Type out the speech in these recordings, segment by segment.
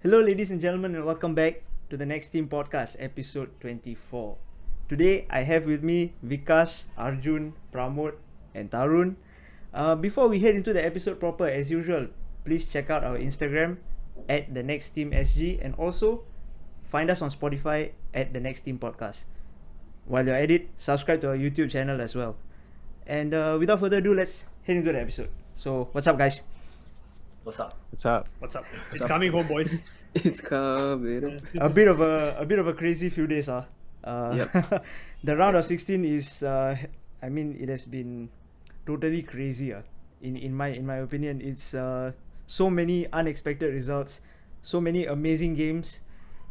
Hello, ladies and gentlemen, and welcome back to the Next Team Podcast, episode 24. Today, I have with me Vikas, Arjun, Pramod, and Tarun. Before we head into the episode proper, as usual, please check out our Instagram at the Next Team SG, and also find us on Spotify at the Next Team Podcast. While you're at it, subscribe to our YouTube channel as well. And without further ado, let's head into the episode. So, what's up, guys? What's up? What's up? What's up? It's coming home, boys. It's coming. A bit of a crazy few days, Yep. The round of 16 is it has been totally crazy. In my opinion, it's so many unexpected results, so many amazing games,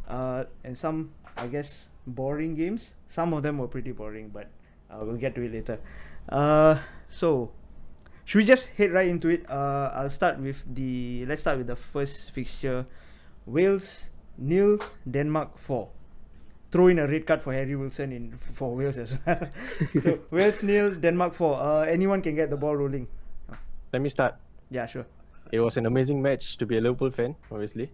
and some, I guess, boring games. Some of them were pretty boring, but we'll get to it later. So should we just head right into it? Let's start with the first fixture. Wales 0, Denmark 4. Throw in a red card for Harry Wilson for Wales as well. So Wales 0, Denmark 4. Anyone can get the ball rolling. Let me start. Yeah, sure. It was an amazing match to be a Liverpool fan, obviously.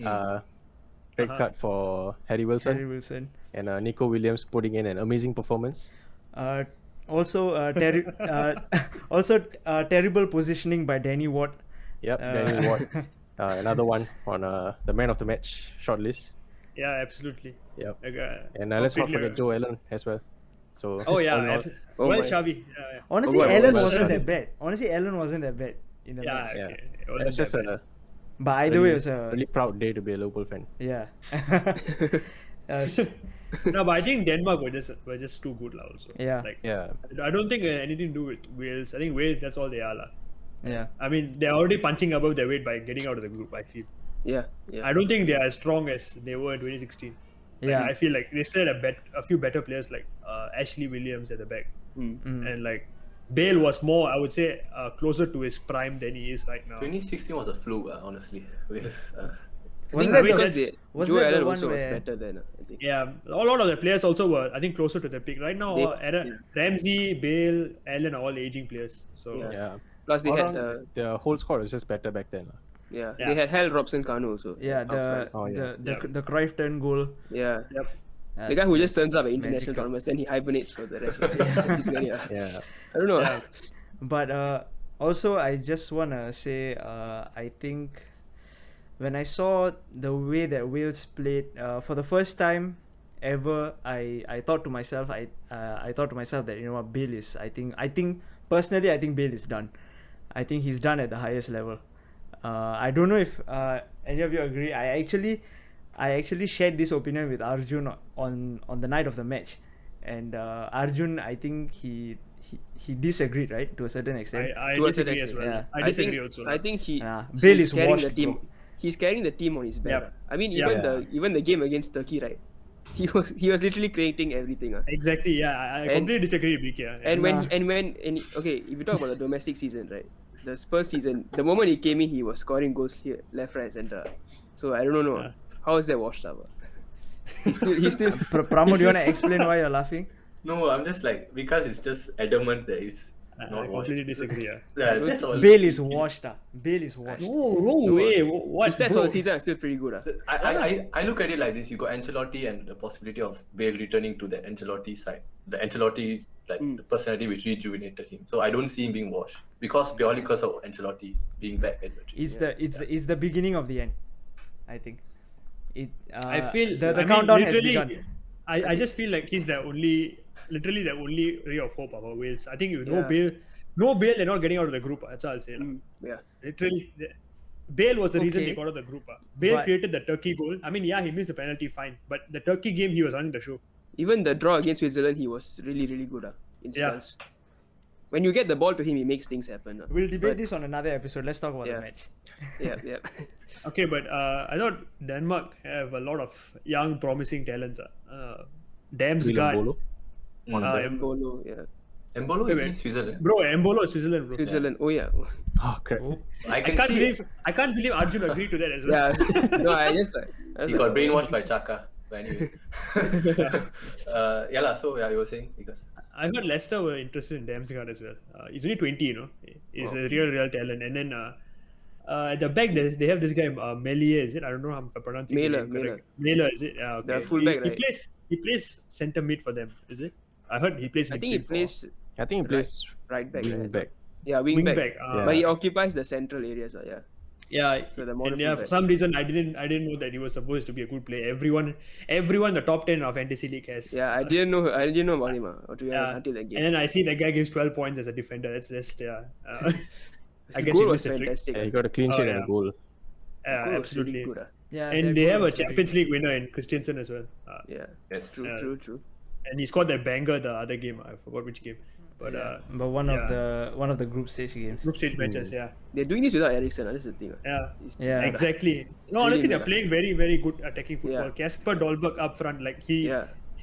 Red card for Harry Wilson Harry Wilson. and Nico Williams putting in an amazing performance. Also terrible positioning by Danny Ward. Yep, Danny Ward. Another one on the man of the match shortlist. Yeah, absolutely. Yep. Like, And let's not completely forget Joe Allen as well. So Oh yeah. all in all, Well, my- Xavi. Honestly, Oh, Allen well, wasn't well, that bad. Honestly, Allen wasn't that bad in the Yeah. match. Yeah. Okay. It wasn't it's just that bad. a But either way, it really, was a really proud day to be a Liverpool fan. yeah. No, but I think Denmark were just too good, lah. Also. Yeah. Like, Yeah. I don't think anything to do with Wales. I think Wales, that's all they are, lah. Yeah. I mean, they're already punching above their weight by getting out of the group. I feel. Yeah. I don't think they are as strong as they were in 2016. Like, Yeah. I feel like they still had a few better players like Ashley Williams at the back, and like Bale was more, I would say, closer to his prime than he is right now. 2016 was a fluke, honestly. With, Wasn't that that the- the, was Joe that the Allen one also was where better than I think. Yeah, a lot of the players also were, I think, closer to the peak. Right now, Ramsey, Bale, Allen are all aging players. So Yeah. Plus they All had around, the whole squad was just better back then. yeah, Yeah. they had Hal Robson Kanu also. yeah up the front. Oh, yeah. the Cruyff turn goal. Yeah. Yep. The guy who just turns up at international Magical. tournaments, then he hibernates for the rest of the year. Yeah. I don't know. Yeah. But also, I just wanna say, I think when I saw the way that Wales played, for the first time ever, I thought to myself, I thought to myself that, you know what, Bale is. I think personally, I think Bale is done. I think he's done at the highest level. I don't know if any of you agree. I actually shared this opinion with Arjun on the night of the match, and Arjun, I think he disagreed, right, to a certain extent. I To a certain disagree as well. extent, I disagree also. I think Bale he's is carrying washed, the team. bro. He's carrying the team on his back. Yeah. I mean, Yeah. even the game against Turkey, right? He was literally creating everything. Exactly. Yeah, I completely disagree with BK. And okay, if you talk about the domestic season, right? The Spurs season, the moment he came in, he was scoring goals here, left, right, center. So I don't know Yeah. how is that washed up. He's still. Pramod, do you wanna explain why you're laughing? no, I'm just like, because it's just adamant that it's I not washed. completely disagree. Yeah. Yeah, that's all. Bale is washed. Bale is washed. No way. What? His stats bro? for the season are still pretty good. I look at it like this. You got Ancelotti and the possibility of Bale returning to the Ancelotti side. The Ancelotti, the personality which rejuvenated him. So I don't see him being washed. Purely because of Ancelotti being back at Madrid. It's the beginning of the end, I think. I feel the countdown has literally, begun. I just feel like he's literally the only ray of hope about Wales. I think Yeah. no Bale, they're not getting out of the group. That's all I'll say. Yeah. Literally, Bale was the reason Okay. they got out of the group. Bale But- created the Turkey goal. I mean, yeah, he missed the penalty, fine. But the Turkey game, he was running the show. Even the draw against Switzerland, he was really, really good in Yeah. spells. When you get the ball to him, he makes things happen. We'll debate But- this on another episode. Let's talk about Yeah. the match. Yeah. Okay, but I thought Denmark have a lot of young, promising talents. Damsgaard. Bolo. Mbolo, yeah. Embolo is in wait. Switzerland. Bro, Embolo is Switzerland, bro. Switzerland, oh yeah. Oh crap. I I can can't see believe Arjun agreed to that as well. Yeah. No, I just he got brainwashed by Chaka. But anyway. So you were saying because I heard Leicester were interested in Damsgaard as well. He's only 20, you know. He's a real talent. And then At the back, they have this guy Melie, is it? I don't know how I'm pronouncing his Mailer, name correct. Mailer, is it? Okay. The fullback, he right? plays center mid for them, is it? I heard he plays I midfield. think he plays I think he plays right back. wing right? back. Yeah, wing, wing back. back. But he occupies the central areas. Yeah. Yeah, So the modern and yeah, for fullback. some reason I didn't know that he was supposed to be a good player. Everyone, the top 10 of fantasy league has. Yeah, I didn't know about him. To be honest, Yeah. until that game. And then I see that guy gives 12 points as a defender. That's just I His guess goal he was missed a trick. fantastic. Yeah, he got a clean Oh, sheet and yeah. a goal. Yeah, Goal was absolutely. really good. Yeah, And their they goal have a was very Champions good. League winner in Christensen as well. Yeah, Yes. true. And he scored that banger the other game. I forgot which game, but But one of the group stage games. group stage matches. Yeah, They're doing this without Eriksen. That's the thing. yeah, Yeah. exactly. No, really honestly, they're good, playing very, very good attacking football. Yeah. Casper Dolberg up front, like he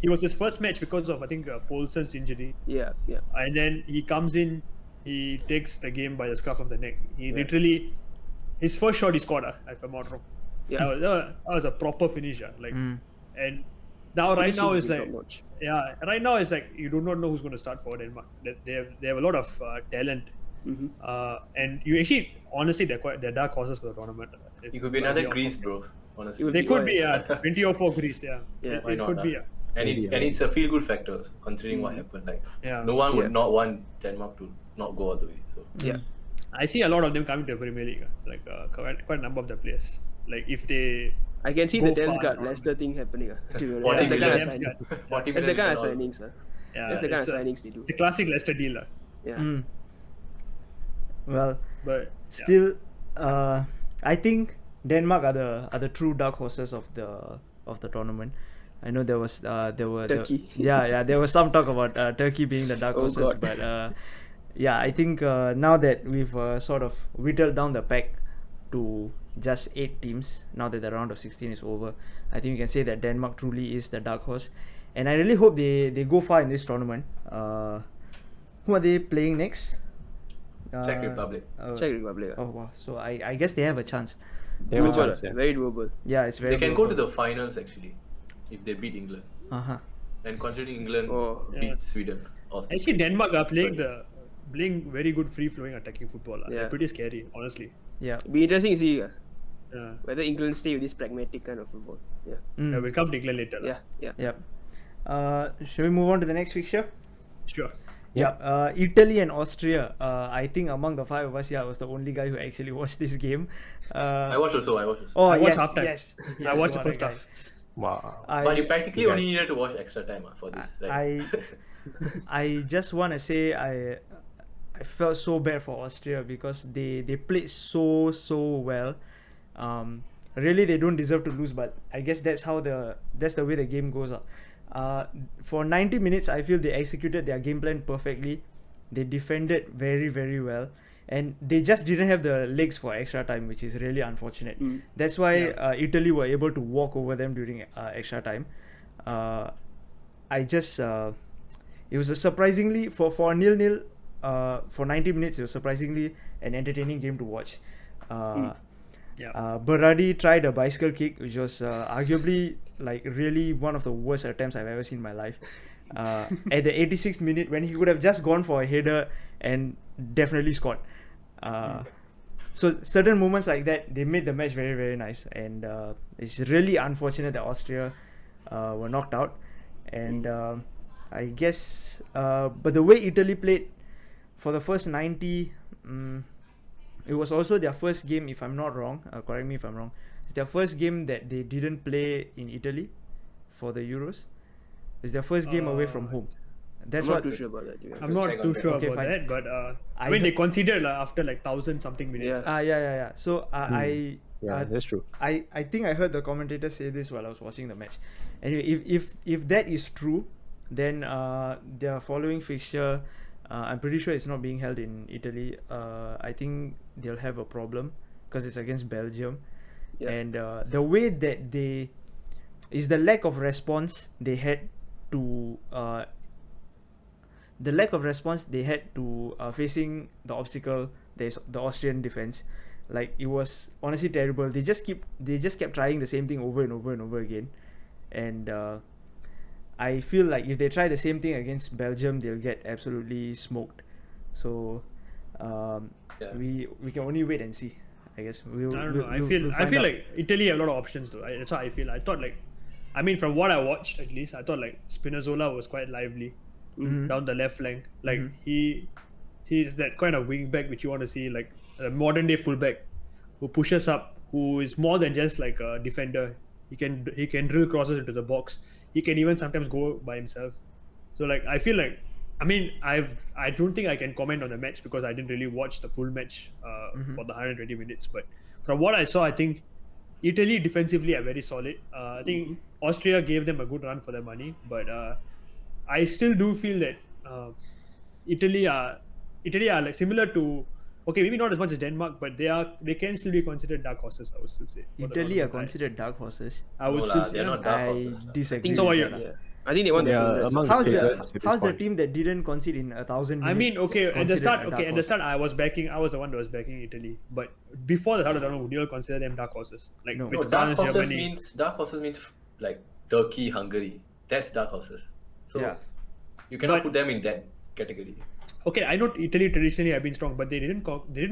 was his first match because of I think Poulsen's injury, Yeah. and then he comes in, he takes the game by the scruff of the neck. He literally, his first shot he scored. If I'm not wrong, Yeah. that was a proper finisher. Like, and now right Finishing now is it's like. top-notch. Yeah, right now it's like you do not know who's going to start for Denmark. They have a lot of talent, and you actually honestly they're dark horses for the tournament. It could be another Greece, bro. Honestly. They could be 2004 Greece. Yeah, Yeah. Why it not, could huh? be. And it's a feel good factor considering what happened. Like Yeah. no one would Yeah. not want Denmark to not go all the way. So Yeah. I see a lot of them coming to the Premier League. Like quite a number of the players. Like if they I can see Go the far, Damsgaard no? Leicester thing happening. To be honest. 40 That's the kind of million. signing. 40 That's the kind of million signings. yeah, That's the kind of it's signings they do. It's a classic Leicester deal. Yeah. Well, But still, I think Denmark are the true dark horses of the tournament. I know there were Turkey. there was some talk about Turkey being the dark Oh, horses, God. but I think now that we've sort of whittled down the pack to just 8 teams, now that the round of 16 is over, I think we can say that Denmark truly is the dark horse, and I really hope they go far in this tournament. Who are they playing next? Czech Republic. Czech Republic. Oh wow! So I guess they have a chance. They have a Doable. chance, yeah. Very doable. Yeah, it's very. They can go to doable. the finals actually if they beat England. And considering England beat Yeah. Sweden. actually Denmark are playing very good free flowing attacking football. Yeah. They're pretty scary, honestly. Yeah. It'll be interesting to see Yeah. whether England stay with this pragmatic kind of football. Yeah. Mm. We'll come to England later. Yeah. Yep. Shall we move on to the next fixture? Sure. Yeah. Italy and Austria. I think among the 5 of us, I was the only guy who actually watched this game. I watched also. Oh, I watched yes, halftime. yes. I watched the you are first that half. Wow. guy. But you practically Okay. only needed to watch extra time for this. Right? I just want to say I felt so bad for Austria because they played so well. Really they don't deserve to lose, but I guess that's the way the game goes. For 90 minutes I feel they executed their game plan perfectly. They defended very, very well, and they just didn't have the legs for extra time, which is really unfortunate. That's why Italy were able to walk over them during extra time. It was a surprisingly for 0-0 for 90 minutes. It was surprisingly an entertaining game to watch. Berardi tried a bicycle kick, which was arguably like really one of the worst attempts I've ever seen in my life. At the 86th minute, when he could have just gone for a header and definitely scored. So certain moments like that, they made the match very, very nice, and it's really unfortunate that Austria were knocked out. And I guess, but the way Italy played for the first 90, it was also their first game, if I'm not wrong. Correct me if I'm wrong. It's their first game that they didn't play in Italy for the Euros. It's their first game away from home. That's I'm what. not too sure about that. Yeah. I'm not check too on that. sure Okay, about fine. that, but I I mean they heard- considered after like 1,000 something minutes. Yeah. Yeah. So Yeah, that's true. I think I heard the commentator say this while I was watching the match. Anyway, if that is true, then their following fixture, I'm pretty sure it's not being held in Italy. I think they'll have a problem because it's against Belgium, and the way that is the lack of response they had to facing the obstacle. There's the Austrian defense. Like, it was honestly terrible. They just kept trying the same thing over and over and over again, and I feel like if they try the same thing against Belgium, they'll get absolutely smoked. So we can only wait and see, I guess I don't know. I feel like Italy have a lot of options though. That's how I feel. I thought from what I watched at least, I thought like Spinazzola was quite lively down the left flank. Like he's that kind of wing back which you want to see, like a modern day fullback who pushes up, who is more than just like a defender. He can drill crosses into the box. He can even sometimes go by himself. So like I feel like, I don't think I can comment on the match because I didn't really watch the full match for the 120 minutes. But from what I saw, I think Italy defensively are very solid. I think Austria gave them a good run for their money, but I still do feel that Italy are like similar to, okay, maybe not as much as Denmark, but they can still be considered dark horses. I would still say Italy are considered dark horses. I would still say they're not dark I horses. disagree. so. with Yeah. that. I think they won the full match. How's the team that didn't concede in 1,000 minutes? I mean, okay, at the considered start, a dark I was the one that was backing Italy. But before the start of the tournament, would you all consider them dark horses? Like No. with Dark France, horses Germany. means like Turkey, Hungary. That's dark horses. So Yeah. you cannot But- put them in that category. Okay, I know Italy traditionally have been strong, but they didn't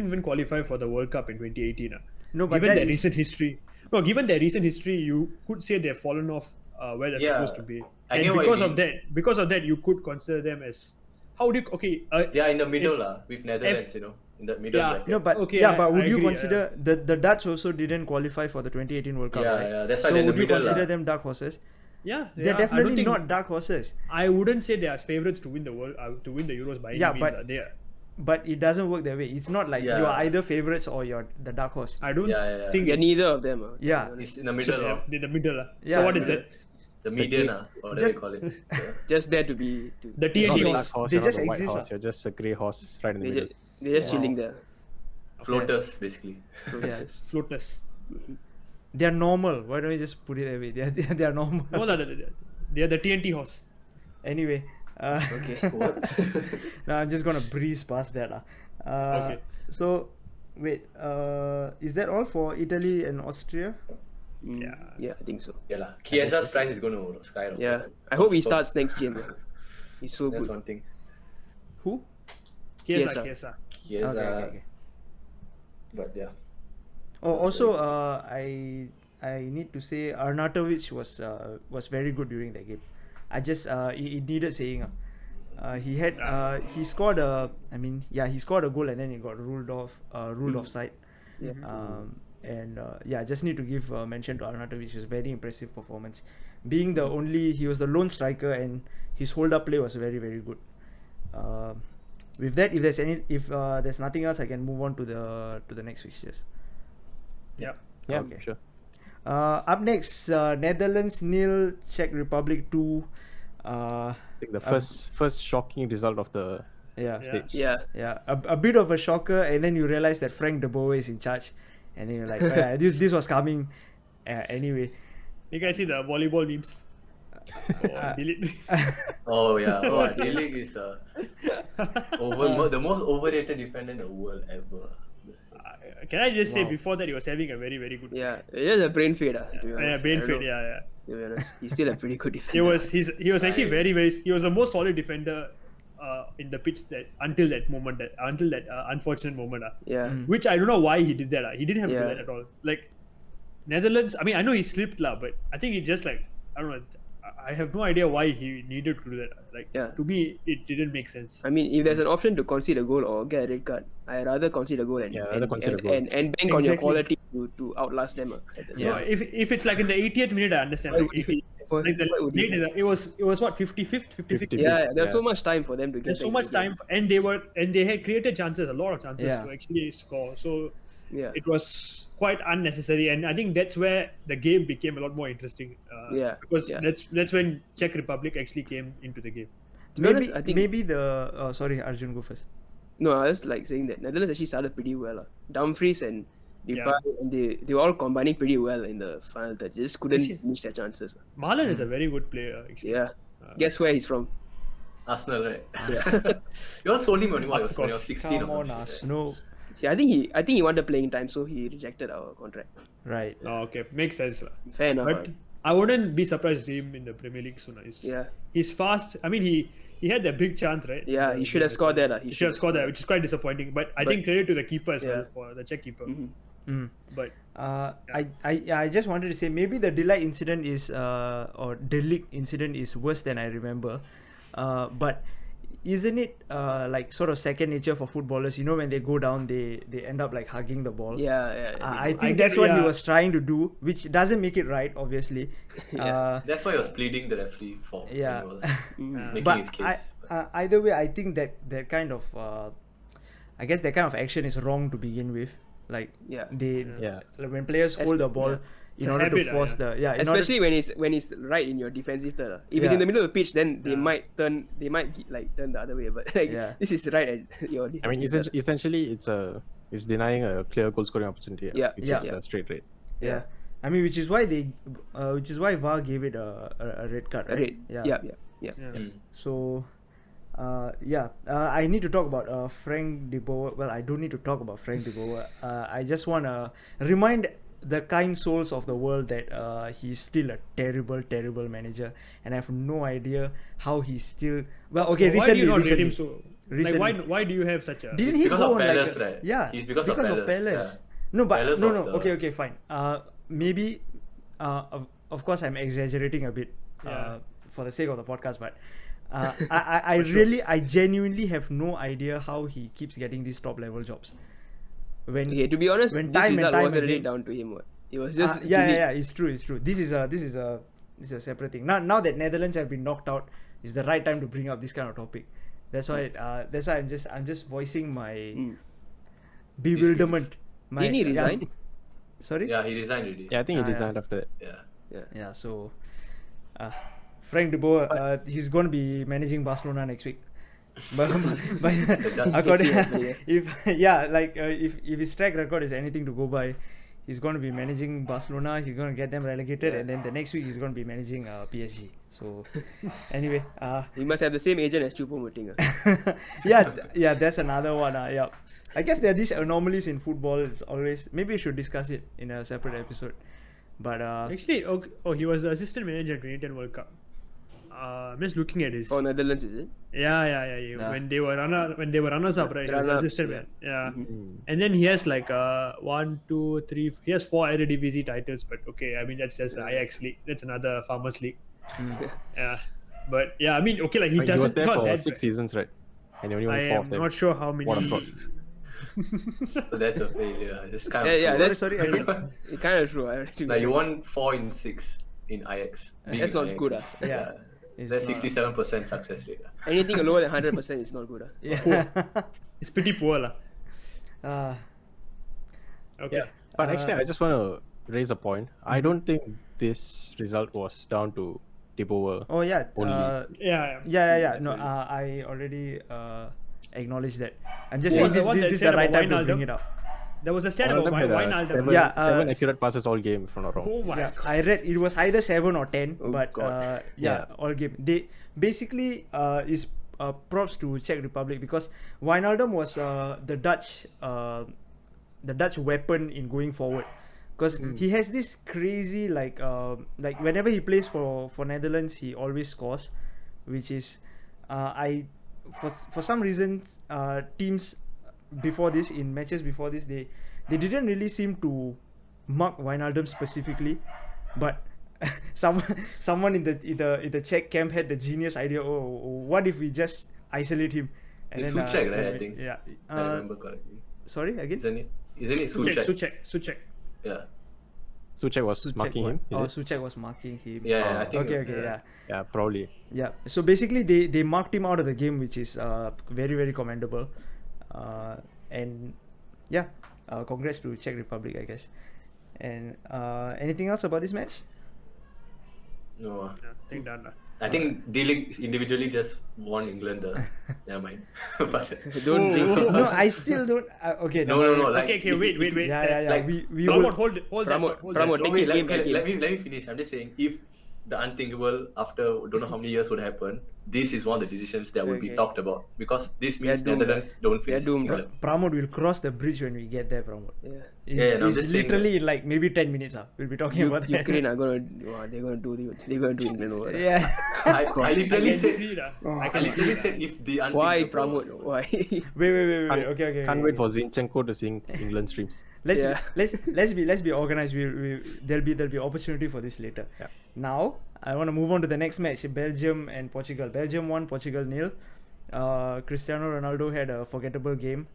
even qualify for the World Cup in 2018. No, but given that their is- recent history, given their recent history, you could say they've fallen off where they're supposed to be. I And get what you mean. because of that, you could consider them as how do you In the middle with Netherlands, in the middle Yeah. bracket. No, but Okay, but would I you agree, consider the Dutch also didn't qualify for the 2018 World Cup, Yeah, right? yeah, that's why so they're in the would you middle, consider lah. them dark horses? yeah, They're I don't definitely think- not dark horses. I wouldn't say they are favorites to win the Euros by any Yeah, means. but- They are. But it doesn't work that way. It's not like Yeah. you are either favorites or you're the dark horse. I don't Yeah. think Yeah, it's- neither of them. Yeah. It's in the So middle. they're in the middle. Yeah, So what is middle. that? The median, or whatever Just- they call it. Yeah. Just there to be. The You're not TNT a black horse. horse, They you're not just a white exist, horse. You're just a grey horse right in the They middle. just, they're just chilling there. Floaters, basically. Yeah. Floaters. They are normal. Why don't you just put it that way? They are normal. No, they are the TNT horse. Anyway. Okay. No, I'm just gonna breeze past that. Okay. So, wait. Is that all for Italy and Austria? Yeah, I think so. Yeah, lah. Chiesa's price is going to skyrocket. Yeah. I hope he starts next game. Man. He's so That's good. one thing. Who? Chiesa. Chiesa. Chiesa, Okay. but yeah. Oh, also, I need to say Arnautovic was very good during that game. It needed saying. He scored he scored a goal and then he got ruled offside. Yeah. I just need to give mention to Arnautovic. It was a very impressive performance. Being he was the lone striker and his hold-up play was very, very good. With that, if there's nothing else, I can move on to the next fixtures. Yeah. Yeah, Okay. sure. Up next, Netherlands 0, Czech Republic 2. I think the first shocking result of the stage. Yeah. Yeah, a bit of a shocker, and then you realize that Frank de Boer is in charge, and then you're like, this was coming. Anyway, You guys see the volleyball memes? Delete. Oh yeah. Oh, D-League is the most overrated defender in the world ever. Can I just say before that he was having a very, very good Yeah. It's a brain fade. To be yeah, honest. brain I don't fade, know. yeah. To be honest, he's still a pretty good defender. He was actually very, very. He was the most solid defender in the pitch until that unfortunate moment. Yeah. Which I don't know why he did that. He didn't have to do Yeah. that at all. Like Netherlands, I mean, I know he slipped, but I think he just I don't know. I have no idea why he needed to do that. To me, it didn't make sense. I mean, if there's an option to concede a goal or get a red card, I'd rather concede a goal and bank on your Exactly. quality to outlast them. So if it's like in the 80th minute, I understand. Why Like, would you- why would you- it was what 55th, 56th. Yeah, there's Yeah. so much time for them to get. There's so back much into the game. time, and they had created chances, a lot of chances Yeah. to actually score. So Yeah. it was quite unnecessary, and I think that's where the game became a lot more interesting. Because that's when Czech Republic actually came into the game. To be honest, I think sorry, Arjun, go first. no, I was like saying that Netherlands actually started pretty well. Dumfries and Depay, and they were all combining pretty well in the final third. They just couldn't Actually- finish their chances. Marlon is a very good player, actually. Yeah. Guess where he's from? Arsenal, right? Yeah. You all sold him when he Of was course. 16 Come or on, something. us. No. Yeah, I think he wanted playing time, so he rejected our contract. Right. Oh, okay, makes sense. Fair enough. But I wouldn't be surprised to see him in the Premier League soon. He's fast. I mean, he had that big chance, right? Yeah, he should have scored that. He should have scored that, which is quite disappointing. But I think credit to the keeper as well, for the Czech keeper. Mhm. But I just wanted to say maybe the delight incident is or delict incident is worse than I remember, but isn't it like sort of second nature for footballers? You know, when they go down, they end up like hugging the ball. Yeah. I think that's what he was trying to do, which doesn't make it right, obviously. That's why he was pleading the referee for. Yeah. When he was making But his case. either way, I think that kind of I guess that kind of action is wrong to begin with. Like like when players hold the ball in order to force especially when he's right in your defensive third. If he's in the middle of the pitch, then they might turn the other way. But this is right at your defensive. I mean, essentially, it's denying a clear goal scoring opportunity. Which is a straight red. Yeah. I mean, which is why VAR gave it a red card. Right? Yeah. So, I need to talk about Frank de Boer. Well, I don't need to talk about Frank de Boer. I just want to remind the kind souls of the world that he's still a terrible, terrible manager, and I have no idea how he's still. Well, okay, why do you not rate recently, him so? Like, why do you have such a? Didn't It's he because go of on Palace, like right? Yeah, It's because of Palace. Yeah. No, but Palace no. was the- Okay, fine. Maybe, of course, I'm exaggerating a bit for the sake of the podcast, but I genuinely have no idea how he keeps getting these top level jobs. To be honest, when this time and result time wasn't really again- down to him. It was just it's true. This is a separate thing. Now that Netherlands have been knocked out, it's the right time to bring up this kind of topic. That's why I'm just voicing my bewilderment. Didn't he resign? Sorry? Yeah, he resigned already. Yeah, I think he resigned after that. Yeah. So Frank de Boer, he's going to be managing Barcelona next week. But according, if his track record is anything to go by, he's going to be managing Barcelona. He's going to get them relegated, and then the next week he's going to be managing PSG. So anyway, he must have the same agent as Choupo-Moting. that's another one. I guess there are these anomalies in football. It's always, maybe we should discuss it in a separate episode. But actually, he was the assistant manager at 2010 World Cup. I'm just looking at his. Oh, Netherlands, is it? Yeah. When they were runners up, right? He was Runners-up, assistant man. Yeah. And then he has like 1, 2, 3. He has 4 Eredivisie titles, but okay, I mean that's just Ajax league. That's another farmers league. Yeah. But yeah, I mean, okay, like he He was doesn't. there Not for that 6 bad. seasons, right? And he only won I 4 am of them. not sure how many. What a fraud. So that's a failure. Just kind of sorry, again. It's kind of true. Like you won 4 in 6 in Ajax. Being That's in not Ajax good, is- Yeah. That's 67% success rate. Anything lower than 100% is not good. It's pretty poor, lah. Okay. But actually, I just want to raise a point. I don't think this result was down to De Boer. Oh yeah. Only. Yeah. No, I already acknowledged that. I'm just Who saying was the one that this is said the right about time to bring Wijnaldum? it up. There was a stat One of about them had, Wijnaldum. seven accurate passes all game, if I'm not wrong. Oh my Yeah, god. I read it was either 7 or 10, Oh, but God. all game. They basically is props to Czech Republic because Wijnaldum was the Dutch weapon in going forward, because he has this crazy like whenever he plays for Netherlands he always scores, which is for some reasons teams before this, in matches before this, they didn't really seem to mark Wijnaldum specifically, but someone in the Czech camp had the genius idea. Oh, what if we just isolate him? It's Souček, right? I think. Yeah. I remember correctly. Sorry again. Isn't it Souček? Souček. Yeah. Souček was marking him. Is it? Souček was marking him. Yeah, I think. Okay, Yeah, probably. yeah. So basically, they marked him out of the game, which is very, very commendable. And yeah, congrats to Czech Republic, I guess. And anything else about this match? No. Yeah, I think done. I think D-League individually just won England the. Never mind. But Don't jinx it. No, I still don't. Okay. no. Like, Okay, if- wait. Yeah. Like, we Promote, will. hold that. Promote, hold promote. that. No, Take wait, it game by game. let me finish. I'm just saying, if the unthinkable after don't know how many years would happen, this is one of the decisions that will be Okay. talked about, because this means doomed, Netherlands don't We are face doomed. England. Pramod will cross the bridge when we get there, Pramod. Yeah. Yeah, no, I'm It's just saying literally in like maybe 10 minutes. We'll be talking about that. Ukraine are gonna they're gonna do England over. Yeah. I I literally can said, see that. Oh, I I can see literally that. said if the Why, unthinkable was- Pramod? Why? Wait. Okay. Can't wait for Zinchenko to sing England streams. Let's Yeah. let's be organized. There'll be opportunity for this later. Yeah. Now I want to move on to the next match: Belgium and Portugal. Belgium won, Portugal nil. Cristiano Ronaldo had a forgettable game,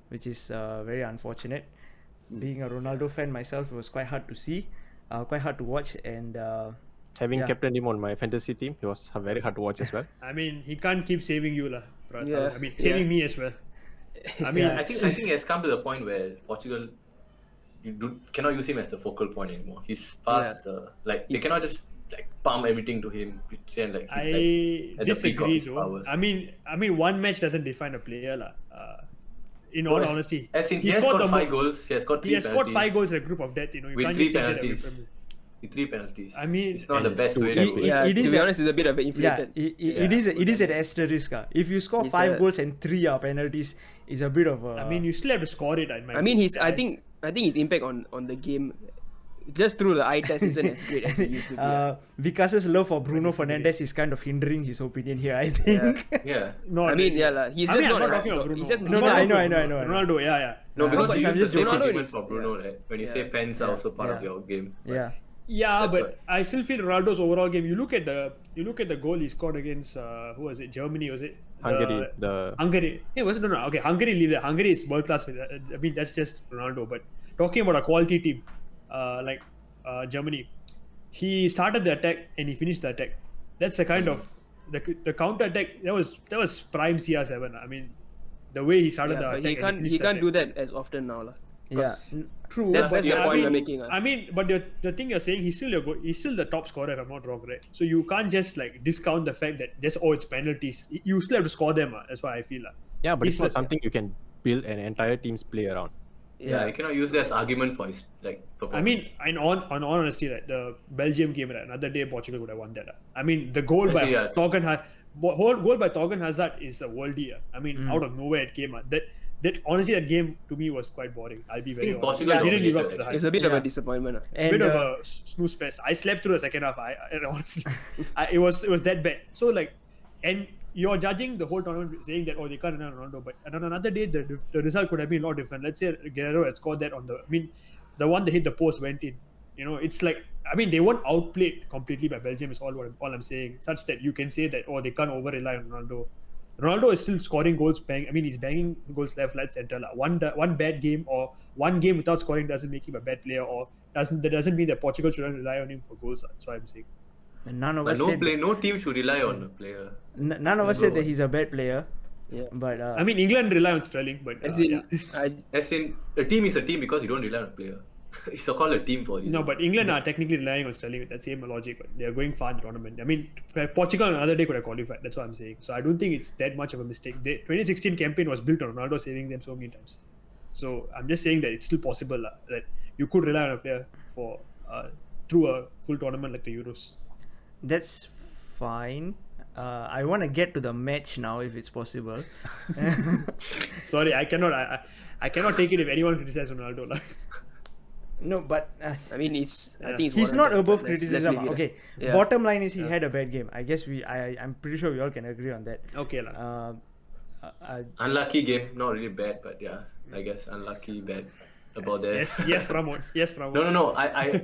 which is very unfortunate. Being a Ronaldo fan myself, it was quite hard to see, quite hard to watch, and Having Yeah. captained him on my fantasy team, it was very hard to watch as well. I mean, he can't keep saving you, lah. Yeah. I mean, saving me as well. I mean, I think it has come to the point where Portugal, cannot use him as the focal point anymore. He's past the they He's- cannot just like pump everything to him, pretend like he's I like at the peak of disagree his though. powers. I mean, one match doesn't define a player, lah. In all honesty, as in he has scored scored the 5 goals, he has scored 3 He has penalties. scored 5 goals in a group of death. You know, you With can't 3 just take that away penalties. from him. With 3 penalties. I mean, it's not the best two way penalties. to Yeah, It to is be a- honest, it's a bit of an yeah, inflated. it is an asterisk. If you score It's 5 a- goals and 3 are penalties, it's a bit of a. I mean, you still have to score it. I mean, I think his impact on the game, just through the eye test, isn't as great as it used to be. Vicas's love for Bruno Fernandes is kind of hindering his opinion here, I think. Yeah. No, I mean, yeah, lah. He's I just mean, I'm not. not talking as- about Bruno. He's just No, not- I know. Ronaldo, yeah. No, because but you I'm use just the same joking. argument Ronaldo for is- Bruno, right? When you Yeah. say pens are also part of Yeah. your game. Yeah. Yeah, That's but I still feel Ronaldo's overall game. You look at the goal he scored against who was it? Germany, was it? Hungary, Hungary. Hey, was it? No. Okay, Hungary. Leave that. Hungary is world class. I mean, that's just Ronaldo. But talking about a quality team, like Germany, he started the attack and he finished the attack. That's the kind of the counter attack. That was prime CR7. I mean, the way he started the Yeah, attack. but he and can't finished the do attack. that as often now, lah. Yeah. True, That's but the I point mean, we're making. I mean, but the thing you're saying, he's still the top scorer, if I'm not wrong, right? So you can't just like discount the fact that it's penalties. You still have to score them. That's what I feel. yeah, but it's He's not a- something you can build an entire team's play around. Yeah, you cannot use that as argument for his performance. I mean, in on honesty, right, the Belgium game, right, another day Portugal would have won that. I mean, the goal by Actually, yeah. goal by Torgan Hazard is a worldie. I mean, out of nowhere it came. That honestly, that game to me was quite boring. I'll be very think honest. Portugal It didn't live up dominated, to the hype. It's a bit of Yeah. a disappointment. lah. And Bit of a snooze fest. I slept through the second half. I honestly, it was that bad. So like, and you're judging the whole tournament saying that they can't run Ronaldo, but on another day the result could have been a lot different. Let's say Guerrero had scored that the one that hit the post went in. You know, it's like, I mean, they weren't outplayed completely by Belgium. Is all I'm saying. Such that you can say that they can't over rely on Ronaldo. Ronaldo is still scoring goals. He's banging goals left, right, center. Like one bad game or one game without scoring doesn't make him a bad player, or that doesn't mean that Portugal shouldn't rely on him for goals. That's what I'm saying. none of but us no said no team should rely on a player. none of us said that he's a bad player. Yeah. But I mean, England rely on Sterling, but As in, yeah. As in, a team is a team because you don't rely on a player. It's called a team for you. No, but England are technically relying on Sterling with that same logic, but they are going far in the tournament. I mean, Portugal on another day could have qualified. That's what I'm saying. So I don't think it's that much of a mistake. The 2016 campaign was built on Ronaldo saving them so many times. So I'm just saying that it's still possible that you could rely on a player for through a full tournament like the Euros. that's fine. I want to get to the match now if it's possible. Sorry, I cannot. I cannot take it if anyone criticizes Ronaldo. Like. No, but I mean, I think it's he's not warranted, above but let's criticism. leave it. Okay, Yeah. bottom line is he had a bad game. I guess I'm pretty sure we all can agree on that. Okay, lah. Unlucky game, not really bad, but yeah, I guess unlucky bad about that. Yes, Pramod. Yes, Pramod. No. I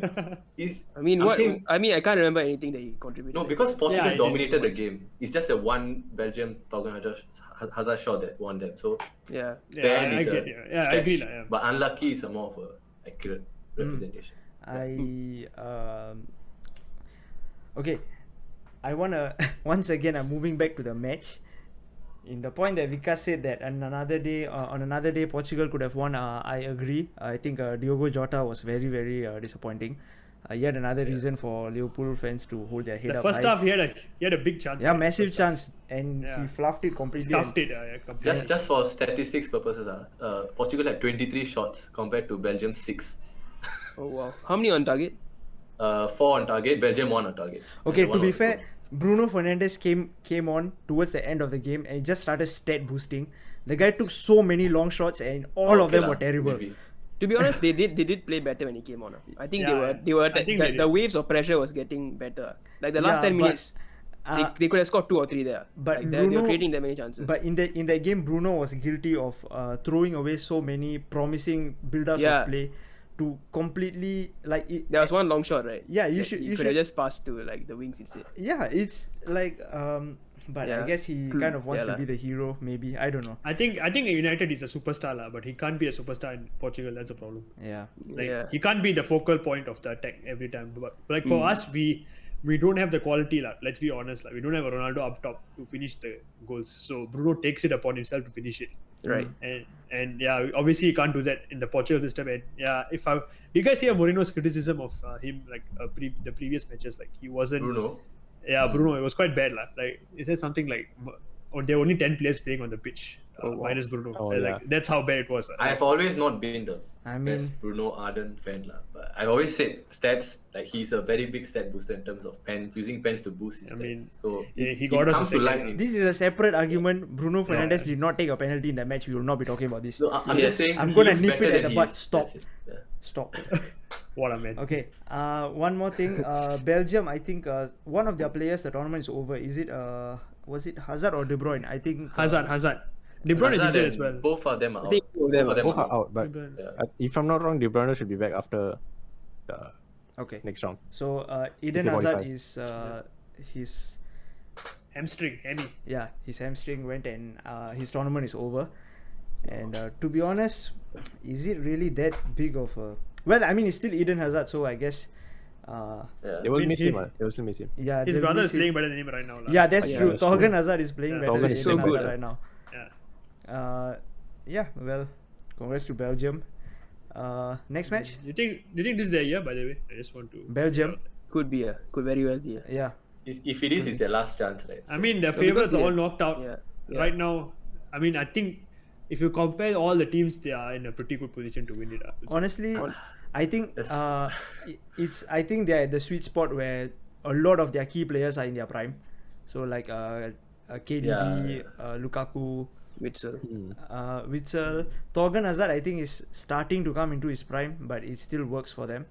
I can't remember anything that he contributed. No, because Portugal Yeah, I didn't dominated the watch. game. It's just a one Belgium Torgan Hazard shot that won them. So Yeah. Yeah, bad I is get a it. Yeah, I stretch, agree. Yeah. but unlucky is a more of a accurate representation. Okay, I wanna once again. I'm moving back to the match. In the point that Vikas said that on another day Portugal could have won, I agree. I think Diogo Jota was very, very disappointing. Yet another reason for Liverpool fans to hold their head The up first high. half, he had a big chance. Yeah, right? massive First half. chance, and Yeah. he fluffed it completely. Stuffed it. Completely. Just for statistics purposes, Portugal had 23 shots compared to Belgium 6. Oh wow. How many on target? 4 on target, Belgium 1 on target. Okay, And to one be was fair, good. Bruno Fernandes came on towards the end of the game and he just started stat boosting. The guy took so many long shots and all of them were terrible. Maybe. To be honest, they did play better when he came on. I think they were I think they the did. waves of pressure was getting better. Like the last Yeah, 10 but, minutes, they could have scored 2 or 3 there. but like, they were Bruno- creating that many chances. But in that game, Bruno was guilty of throwing away so many promising build-ups Yeah. of play to completely like it. There was one long shot, right? Yeah, you That should- You you could have should- just passed to like the wings instead. Yeah, it's like but I Yeah. guess he kind of wants Yeah to lah. be the hero. Maybe I don't know. I think at United he's a superstar lah, but he can't be a superstar in Portugal. That's a problem. Yeah. Like Yeah. he can't be the focal point of the attack every time. But like for us, we don't have the quality lah. Let's be honest, like we don't have a Ronaldo up top to finish the goals. So Bruno takes it upon himself to finish it. Right. And yeah, obviously he can't do that in the Portugal system. And yeah, do you guys hear Mourinho's criticism of him like the previous matches? Like he wasn't. Bruno. Yeah, Bruno, it was quite bad lah. Like it said something like, there were only 10 players playing on the pitch, minus Bruno. Oh, Like yeah. that's how bad it was. I've always not been the I mean- best Bruno Arden fan lah, but I've always said stats, like he's a very big stat booster in terms of pens, using pens to boost his I stats. mean, So he got us comes a to second. light in. This is a separate argument. Bruno Fernandes did not take a penalty in that match. We will not be talking about this. So I'm Yes. just saying, I'm he gonna looks nip better it at than the butt. he is. Stop. That's it. Yeah. Stop. What a man. Okay. One more thing. Belgium. I think one of their players. The tournament is over. Is it? Was it Hazard or De Bruyne? I think. Hazard. De Bruyne is Hazard injured and as well. Both of them are I out. think both of them are Both are out, but De Bruyne. Yeah. if I'm not wrong, De Bruyne should be back after the Okay. next round. So Eden they Hazard qualify. is his Hamstring, hammy. his hamstring went and his tournament is over. And to be honest, is it really that big of a? Well, I mean, it's still Eden Hazard, so I guess. Yeah. They will mean, miss he- him. They will still miss him. Yeah, His they'll brother miss is him. playing better than him right now. lah. Yeah, that's Yeah, true. that's Torgan true. Hazard is playing Yeah. better Torgan than is Eden so Hazard good. right now. Yeah. Yeah, well, congrats to Belgium. Next match, Do you think this is their year? By the way, I just want to. Belgium. Could very well be. Yeah, If it is, it's their last chance, right? I mean, the because favorites are they- all knocked out yeah. right now. I mean, I think if you compare all the teams, they are in a pretty good position to win it. honestly, I think Yes. I think they're at the sweet spot where a lot of their key players are in their prime. So like KDB, Lukaku, Witsel. Witsel, Torgan Hazard. I think is starting to come into his prime, but it still works for them.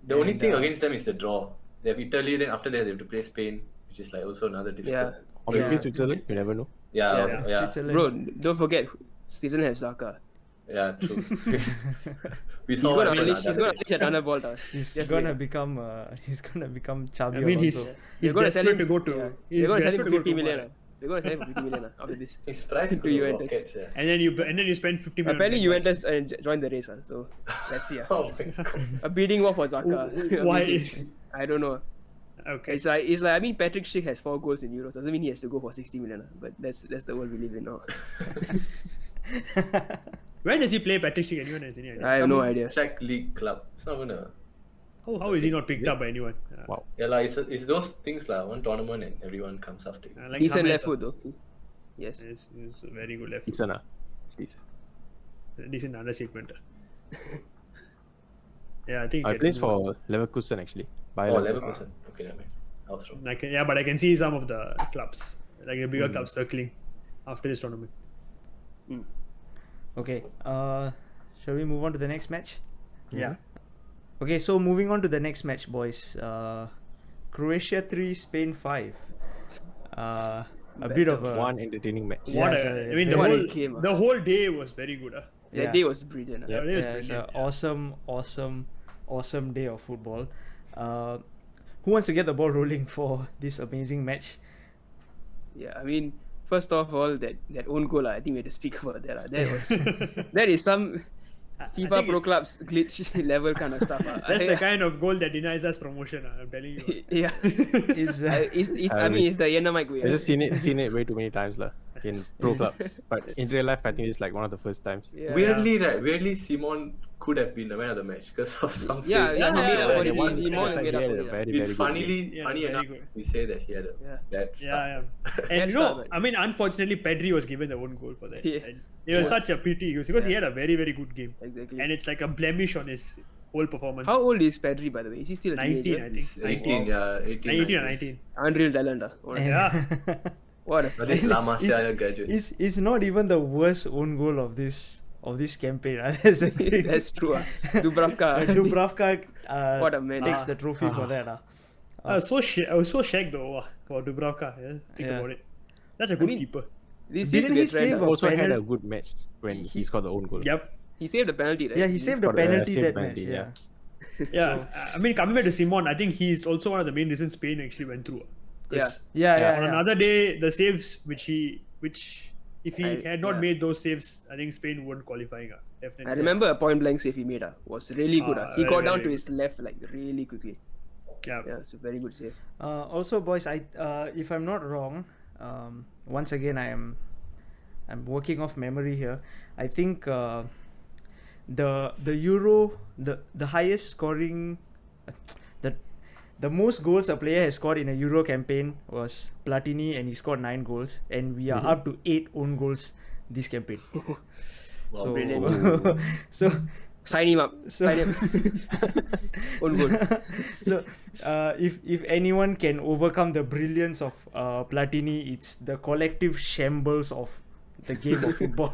The only And, thing against them is the draw. They have Italy, then after that they have to play Spain, which is like also another difficult. Yeah. Or maybe Switzerland. You never know. Yeah, Yeah, yeah, Switzerland. Bro, don't forget, Switzerland has Saka. yeah, true. We He's saw gonna him in unleash. He's another gonna day. unleash another ball. He's Just gonna wait. become Xavi I mean, he's Alonso. he's They're gonna sell desperate him to go to. yeah. He's They're gonna sell him desperate for to go 50 to million. Roma. They're gonna sell him for 50 million after this. His price To could go Juventus. rockets, yeah. And then you spend 50 million. Apparently, on that guy. Juventus joined the race. So let's see. Oh my god. A bidding war for Saka. Why? Amazing. I don't know. Okay. It's like I mean Patrick Schick has 4 goals in Euros. Doesn't mean he has to go for 60 million. But that's the world we live in now. Where does he play, Patrick Schick? Anyone has any idea? I have no idea. Czech league club. It's not gonna. How is he not picked up by anyone? Wow. Yeah, like it's those things like one tournament and everyone comes after you. Like Decent James, left foot though. Yes. It's a very good left foot. Decent. Decent. Decent understatement. Yeah, I think. I plays for Leverkusen actually. Bayer Oh, Leverkusen. 11%. Okay, that makes. I was wrong. But I can see some of the clubs, like the bigger clubs, circling after this tournament. Okay. Shall we move on to the next match? Yeah. Okay, so moving on to the next match, boys. Croatia 3, Spain 5. A bit of a One entertaining match. Yeah, What it's a, a I mean, What a game, the whole day was very good. Yeah. That day was brilliant. Yeah. It was it's brilliant, an awesome day of football. Who wants to get the ball rolling for this amazing match? Yeah, I mean, first of all, that own goal, I think we had to speak about that. That is some I FIFA think Pro Clubs glitch level kind of stuff. That's the kind of goal that denies us promotion. I'm telling you. Yeah. Is I mean, it's the Yenamike way. I've just seen it way too many times in pro clubs. But in real life, I think it's like one of the first times. Yeah. Weirdly, Simon could have been the man of the match because of some Yeah, saves. yeah, he made up for it. One He side more than side, made up he for had a it. very, It's very good funny Yeah, enough very good. we say that he had a Yeah. bad start. Yeah. Bad And start, no, but- I mean, unfortunately, Pedri was given the own goal for that. Yeah. And it was such a pity because he had a very, very good game. Exactly. And it's like a blemish on his whole performance. How old is Pedri, by the way? Is he still a 19, teenager? I think. It's 18, yeah, 18. 19 or 19. 19. Unreal talent. Honestly. Yeah. What a But this La Masia graduate. It's not even the worst own goal of this campaign. That's the thing. That's true. Dubravka. Dubravka What a man. takes the trophy for that. I was so shagged though for Dubravka. Yeah. Think Yeah. about it. That's a good mean, keeper. This seems Didn't to be he a trend, save huh? a Also had penal- a good match when he scored the own goal. Yep. He saved the penalty, right? Yeah, he saved the scored a- penalty saved that penalty, match. yeah. Yeah. Yeah. I mean, coming back to Simon, I think he's also one of the main reasons Spain actually went through. 'Cause Yeah. On another day, the saves which if he I- had not yeah. made those saves, I think Spain wouldn't qualify. Definitely. I remember a point blank save he made. Was really good. He very, got down very to good. his left like really quickly. Yeah. Yeah, it's a very good save. Also, boys, if I'm not wrong, once again I'm working off memory here. I think the Euro, the highest scoring, the most goals a player has scored in a Euro campaign was Platini, and he scored 9 goals, and we are up to 8 own goals this campaign. Wow, So, brilliant. so Sign him up. So- Sign him. Own goal. so if anyone can overcome the brilliance of Platini, it's the collective shambles of the game of football.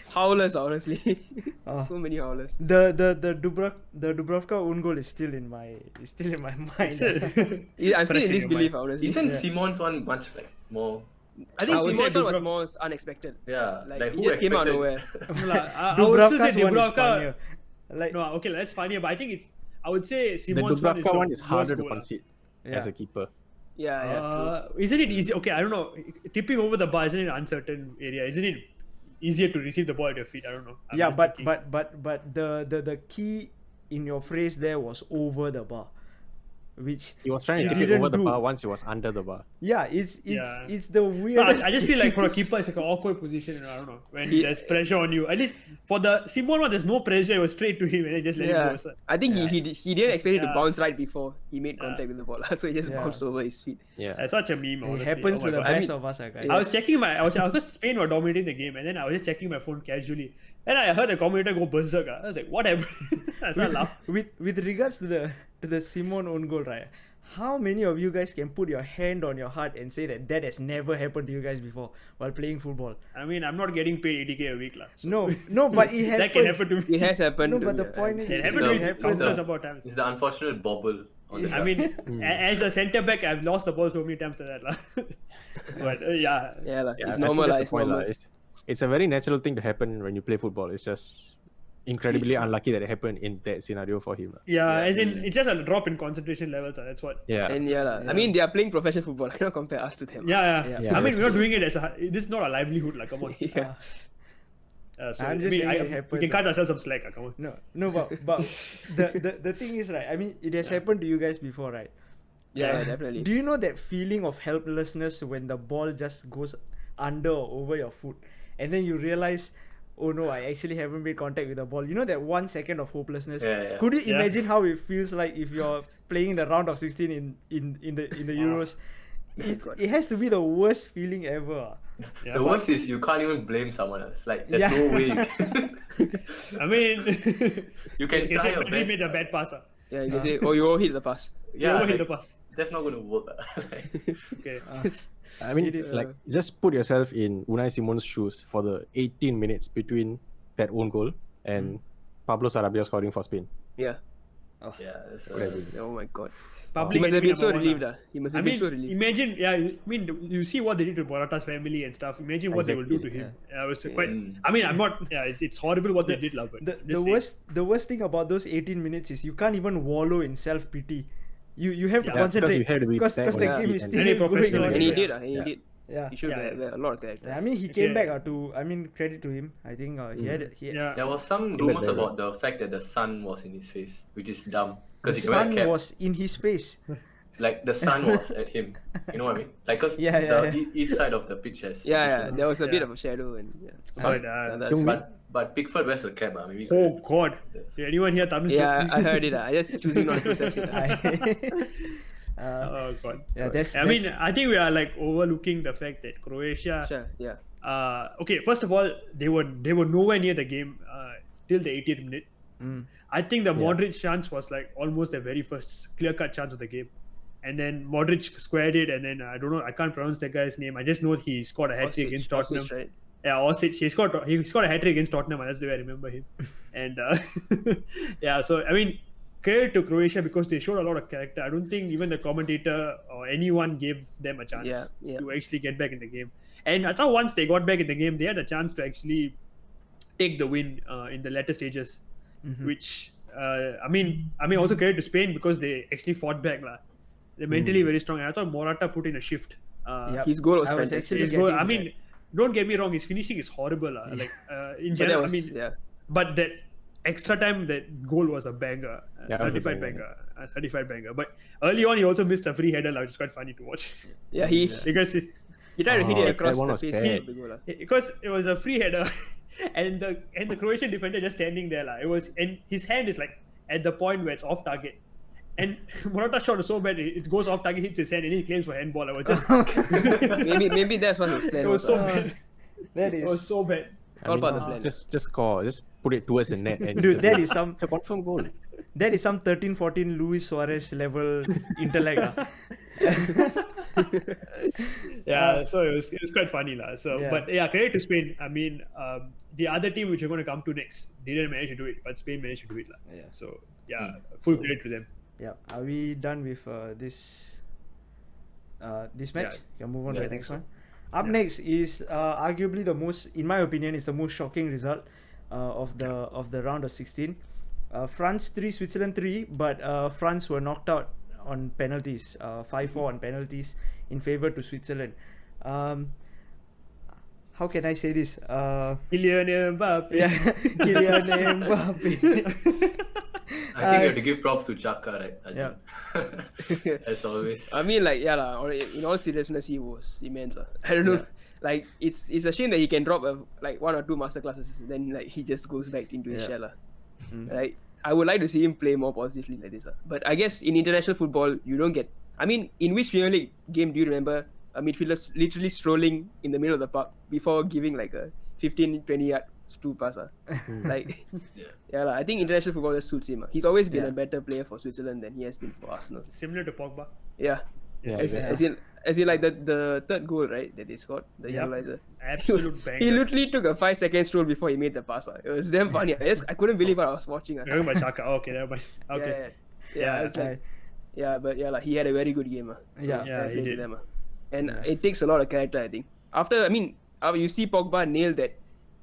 Howlers, honestly. Oh. So many howlers. the Dubravka own goal is still in my mind. I'm still in Fresh in your disbelief, mind. honestly. Isn't Yeah. Simon's one much like more? I think I would say Simon's one was Dubravka- more unexpected. Yeah, Like, like he who just came out of expected- nowhere. I would also say Dubravka's one is Dubravka. funnier. Like No, okay, that's funnier, but I think I would say The Simon's Dubravka one the is harder worst to goal, concede yeah. as a keeper. Yeah, Isn't it easy? Okay, I don't know. Tipping over the bar isn't it an uncertain area? Isn't it easier to receive the ball at your feet? I don't know. I'm yeah, just but thinking. but the key in your phrase there was over the bar, which He was trying to Yeah. tip it Didn't over the do. bar once he was under the bar. yeah, it's Yeah. it's the No, weirdest. I just feel like for a keeper, it's like an awkward position. I don't know when He- there's pressure on you. At least for the Simon one, there's no pressure. It was straight to him and then just let yeah. it go. So, I think he didn't expect it to Yeah. bounce right before he made Yeah. contact with the ball. So he just Yeah. bounced over his feet. Yeah. that's such a meme. It Honestly. happens Oh to my the God. best of us, guys. I was checking because Spain were dominating the game, and then I was just checking my phone casually, and I heard the commentator go berserk. I was like, "What happened?" I started laughing. with regards to the Simon own goal, right? How many of you guys can put your hand on your heart and say that has never happened to you guys before while playing football? I mean, I'm not getting paid 80K a week, lah. So No, but it happens. that can happen to me. It has happened. No, to but me, the point is, It It's happened to the- me it's countless the- about times. It's the unfortunate bobble on the I mean, as a centre back, I've lost the ball so many times to that, lah. But yeah, Yeah, lah. Yeah, It's I think normal. that's lah. the It's point, normal. lah. It's a very natural thing to happen when you play football. It's just incredibly unlucky that it happened in that scenario for him. yeah, as in it's just a drop in concentration levels. That's what. Yeah. And yeah, lah. I mean, they are playing professional football. I cannot compare us to them. Yeah. Yeah, I mean, that's we're not doing it as this is not a livelihood, like come on. Yeah. So I'm I just mean, saying it we happens, can cut ourselves some slack, come on. No, but the thing is, right? I mean, it has happened to you guys before, right? Yeah, definitely. Do you know that feeling of helplessness when the ball just goes under or over your foot, and then you realize, oh no, I actually haven't made contact with the ball. You know that 1 second of hopelessness. Yeah. Could you Yeah. imagine how it feels like if you're playing the round of 16 in the Euros? It has to be the worst feeling ever. Yeah, The but- worst is you can't even blame someone else. Like there's Yeah. no way you can. I mean, You can you can try say your Pedri best. made a bad pass. Yeah, you can say, oh, you all hit the pass. Yeah, Yeah, hit like, the pass. that's not going to work. Like, Okay. I mean, It is, like, just put yourself in Unai Simon's shoes for the 18 minutes between that own goal and Pablo Sarabia scoring for Spain. Yeah. yeah, that's, Oh my god. Public He must have enemy been so number one, relieved. lah. He must I have mean, been so relieved. imagine, you see what they did to Morata's family and stuff. Imagine what they will do to Exactly, him. Yeah, it was quite. Mm. I mean, I'm not. Yeah, it's horrible what they did, lah. But The worst thing about those 18 minutes is you can't even wallow in self pity. You have to Yeah, concentrate because you have to be because back the on game it is and- still Very going professional on. And he Yeah. did. He Yeah. did. Yeah. He showed Yeah. a lot of character. I mean, he came Yeah. back I mean, credit to him. I think he had. Yeah. There was some Even rumors better. about the fact that the sun was in his face, which is dumb The because he can wear a sun cap. was in his face. Like the sun was at him. You know what I mean? Like because Yeah. each side of the pitch has. Yeah. There was a bit Yeah. of a shadow and yeah. But, That's- But Pickford wears a cap. Maybe. oh God! So anyone here Tamil? yeah, I heard it. I just choosing not to process it. Oh God! Yeah, that's. I mean, I think we are like overlooking the fact that Croatia. Sure, yeah. Okay, first of all, they were nowhere near the game. till the 80th minute. I think the Modric chance was like almost the very first clear-cut chance of the game. And then Modric squared it, and then I don't know, I can't pronounce that guy's name. I just know he scored a hat-trick against Tottenham. Right? Yeah, Osich. He scored a hat-trick against Tottenham, that's the way I remember him. And yeah, so I mean, credit to Croatia because they showed a lot of character. I don't think even the commentator or anyone gave them a chance to actually get back in the game. And I thought once they got back in the game, they had a chance to actually take the win in the latter stages, which I mean also credit to Spain because they actually fought back. They're mentally very strong. And I thought Morata put in a shift. His goal was fantastic. His goal, I mean, don't get me wrong, his finishing is horrible. Like in general, but that extra time, that goal was a banger, certified banger. But early on, he also missed a free header, which is quite funny to watch. Yeah, because he tried to hit it across the face of the goal. Because it was a free header, and the Croatian defender just standing there. And his hand is like at the point where it's off target. And Morata's shot was so bad, it goes off target, hits his hand, and he claims for handball. I was just maybe that's what his plan was. It was so bad. It was so bad. All about the plan. Just score. Just put it towards the net. And Dude, that is some... It's a confirmed goal. That is some 13-14 Luis Suarez level intellect. So it was quite funny. But yeah, credit to Spain. I mean, the other team which we're going to come to next didn't manage to do it, but Spain managed to do it. So yeah, full credit to them. Yeah, are we done with this match? Can move on to the next one. Up next is arguably the most, in my opinion, is the most shocking result of the round of 16. France 3, Switzerland 3, but France were knocked out on penalties, 5-4 on penalties in favor to Switzerland. How can I say this? Kylian Mbappe. Yeah, Kylian Mbappe. I think you have to give props to Chaka, right? Yeah. As always. I mean, in all seriousness, he was immense. I don't know. Like, it's a shame that he can drop one or two masterclasses, then he just goes back into his shell. Like, I would like to see him play more positively like this. But I guess in international football, you don't get... I mean, in which Premier League game do you remember a midfielder literally strolling in the middle of the park before giving like a 15-20 yard to pass? I think international football just suits him. He's always been a better player for Switzerland than he has been for Arsenal. Similar to Pogba. As in like the third goal, right, that they scored, the equalizer. Absolute banger. He literally took a 5-second stroll before he made the pass. It was damn funny. I couldn't believe what I was watching. Talking about Chaka. Okay, never mind. Okay. But he had a very good game. He did. And it takes a lot of character, I think. After you see Pogba nail that,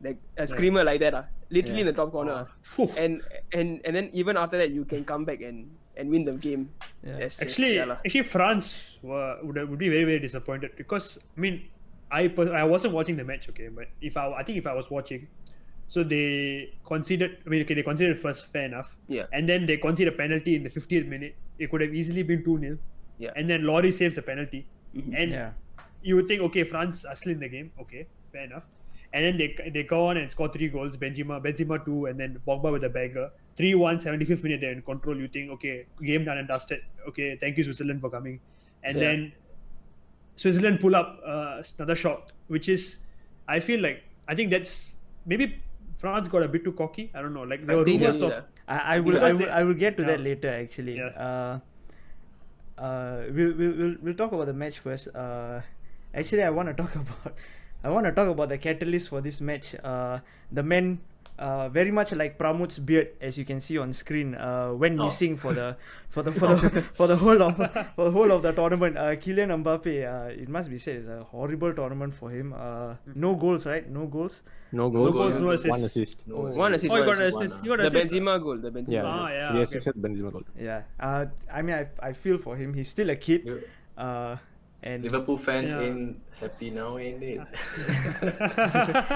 like a screamer like that, literally in the top corner. And then even after that, you can come back and win the game. Actually, France would be very, very disappointed because I mean, I wasn't watching the match, okay, but if I was watching, so they conceded. I mean, okay, they conceded first, fair enough. Yeah. And then they conceded a penalty in the 50th minute. It could have easily been 2-0. Yeah. And then Lloris saves the penalty, and you would think, okay, France are still in the game. Okay, fair enough. And then they go on and score 3 goals. Benzema 2, and then Pogba with a banger. 3-1, 75th minute, they're in control. You think, okay, game done and dusted. Okay, thank you, Switzerland, for coming. And then Switzerland pull up another shot, which is, I think that's maybe France got a bit too cocky. I don't know. Like there were rumors of. I will get to that later. Actually, we'll talk about the match first. Actually, I want to talk about the catalyst for this match. The men, very much like Pramod's beard, as you can see on screen, went missing for the whole of the tournament. Kylian Mbappe, it must be said, is a horrible tournament for him. No goals, right? No goals. No goals. No assists. One assist. One assist. Oh, you got an assist. You got an The assist. Benzema goal. The Benzema goal. He assisted Benzema goal. Yeah. I mean, I feel for him. He's still a kid. And Liverpool fans ain't happy now, ain't they?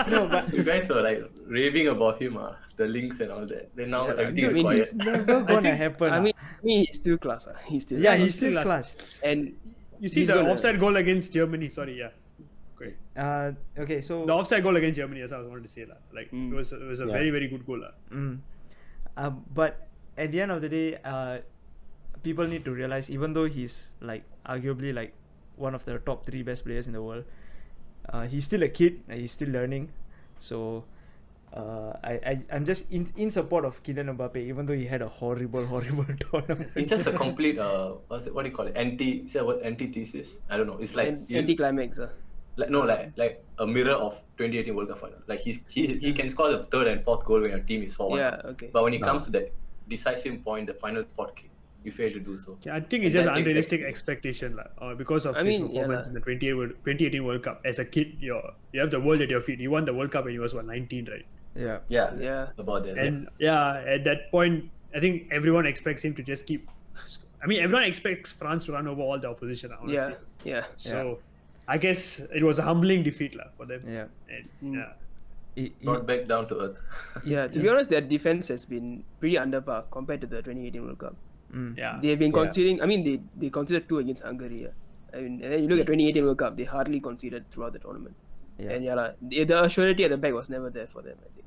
no, but you guys were like raving about him, the links and all that. Then now everything is dude, quiet. it's never gonna happen. I mean, he's still class. He's still he's still class. And You see the offside goal against Germany. Sorry, yeah. Great. Okay, so The offside goal against Germany, as I wanted to say, like it was a very, very good goal. But at the end of the day, people need to realize, even though he's like arguably like one of the top 3 best players in the world, he's still a kid. He's still learning. So I'm just in support of Kylian Mbappe, even though he had a horrible tournament. It's just a complete what do you call it? Antithesis? I don't know. It's like Anti-climax. like a mirror of 2018 World Cup final. Like he can score the third and fourth goal when your team is 4-1. Yeah, okay. But when it comes to that decisive point, the final spot kick, you fail to do so. Yeah, I think it's And just that takes unrealistic experience. expectation, because of I his mean, performance in the 2018 World Cup. As a kid, you have the world at your feet. He won the World Cup when he was 19, right? Yeah. Yeah. About that. And at that point, I think everyone expects him to just keep. I mean, everyone expects France to run over all the opposition. Honestly. Yeah. So, I guess it was a humbling defeat for them. Yeah. And, Brought back down to earth. Yeah, to be honest, their defense has been pretty under par compared to the 2018 World Cup. yeah. They've been conceding. I mean, they conceded 2 against Hungary. Yeah. I mean, and then you look at 2018 World Cup, they hardly conceded throughout the tournament. Yeah. And the surety at the back was never there for them, I think.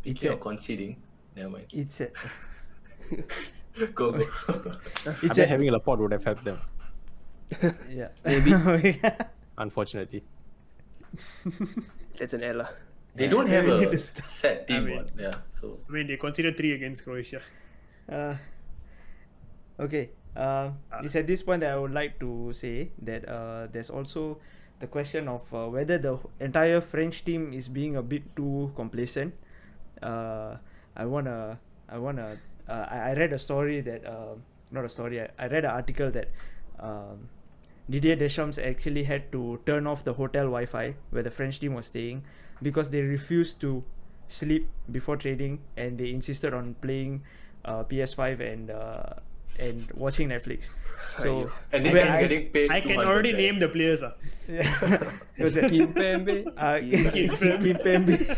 Speaking of conceding, never mind. It's a, Go. I it's bet a, having Laporte would have helped them, yeah. Maybe. unfortunately. That's an error. They don't have We need a to stop. set team. I mean- Yeah. So I mean, they conceded 3 against Croatia. Okay. It's at this point that I would like to say that there's also the question of whether the entire French team is being a bit too complacent. I read a story that not a story. I read an article that Didier Deschamps actually had to turn off the hotel Wi-Fi where the French team was staying because they refused to sleep before training and they insisted on playing PS5 and watching Netflix. So and this where guy's getting paid. I can 200 already grand. name the players. was it Kimpembe. Kimpembe,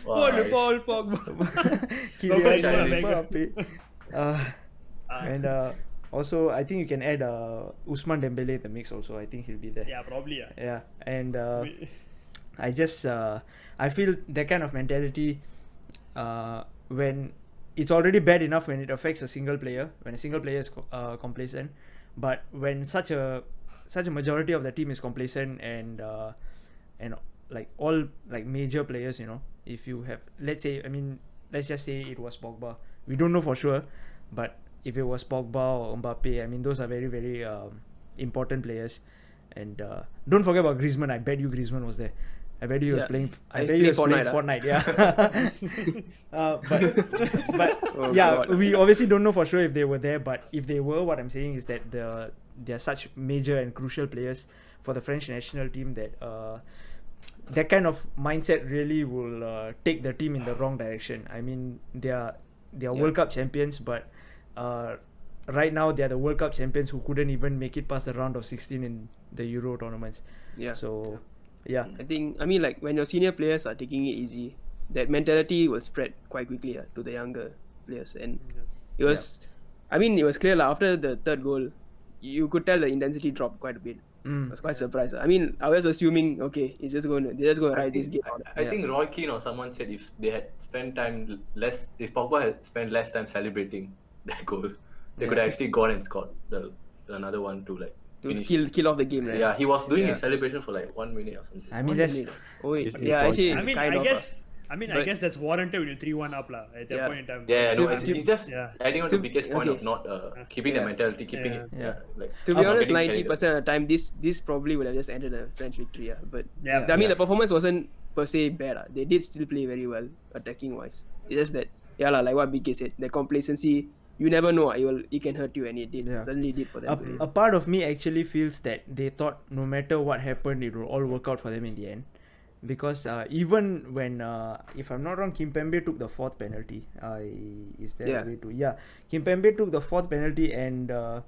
Wow, Paul Pogba. Kylian childish. Mbappe, and also I think you can add Ousmane Dembele in the mix also. I think he'll be there. Yeah, probably. Yeah. Yeah, and I just I feel that kind of mentality when it's already bad enough when it affects a single player, when a single player is complacent, but when such a majority of the team is complacent and like all like major players, if you have, let's just say it was Pogba, we don't know for sure, but if it was Pogba or Mbappe, I mean those are very very important players. And don't forget about Griezmann. I bet you Griezmann was there. I bet you he was playing. I bet you he was playing Fortnite. Yeah. But yeah, God. we obviously don't know for sure if they were there. But if they were, what I'm saying is that they are such major and crucial players for the French national team that that kind of mindset really will take the team in the wrong direction. I mean, they are World Cup champions, but right now they are the World Cup champions who couldn't even make it past the round of 16 in the Euro tournaments. Yeah. So, yeah. I mean, like when your senior players are taking it easy, that mentality will spread quite quickly to the younger players. And it was, I mean, it was clear after the third goal, you could tell the intensity dropped quite a bit. I was quite surprised. I mean, I was assuming, okay, they're just going to ride this game out. I think Roy Keane or someone said if they had spent time less, if Pogba had spent less time celebrating that goal, they could have actually gone and scored another one to like To finish. kill off the game, right? Yeah, he was doing his celebration for like 1 minute or something. I mean, that's Oh, wait. It's Yeah, actually, I mean, kind I of. guess. I But- guess that's warranted when you're 3-1 up at that Yeah. point in time. Yeah, no, To- he's just yeah. adding on the biggest point okay. of not keeping the Yeah. mentality, keeping it. Yeah. Like To be not honest, getting carried 90% of the time, this probably would have just ended a French victory. Yeah. But Yeah. I mean, the performance wasn't per se bad. They did still play very well, attacking wise. It's just that, like what BK said, the complacency, you never know. It can hurt you, and it did. Yeah. Certainly did for them. today. a part of me actually feels that they thought no matter what happened, it will all work out for them in the end. Because even when, if I'm not wrong, Kimpembe took the fourth penalty. Is there a way to? Yeah, Kimpembe took the fourth penalty, and the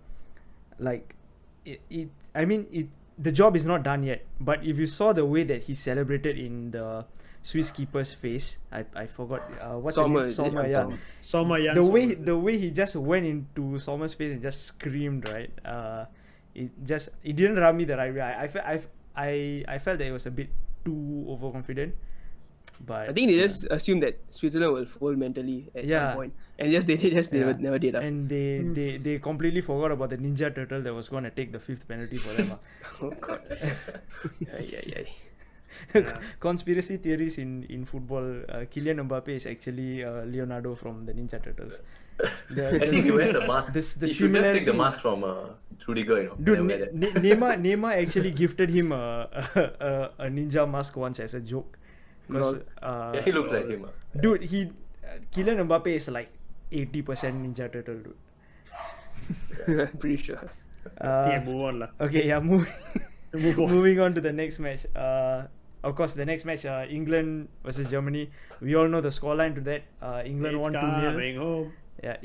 job is not done yet. But if you saw the way that he celebrated in the Swiss keeper's face, I forgot what's the name? Sommer, Yeah. Sommer, yeah. The way he just went into Sommer's face and just screamed, right? It didn't rub me the right way. I felt that it was a bit too overconfident. But I think they just assumed that Switzerland will fold mentally at some point, and they never did. And they completely forgot about the Ninja Turtle that was going to take the fifth penalty for them. Oh God. Conspiracy theories in football. Kylian Mbappe is actually Leonardo from the Ninja Turtles. I think he wears the mask. The He should just similarity take the is- mask from Rudiger, you know. Dude, and wear that. Neymar actually gifted him a ninja mask once as a joke. Because Yeah, he looks like him. dude, Kylian Mbappe is like 80% Ninja Turtle, dude. Pretty sure. Yeah, move on lah. Okay, yeah, Move on. moving on to the next match. Of course, the next match, England versus Germany. We all know the scoreline to that. England won 2-0. Coming home. Yeah,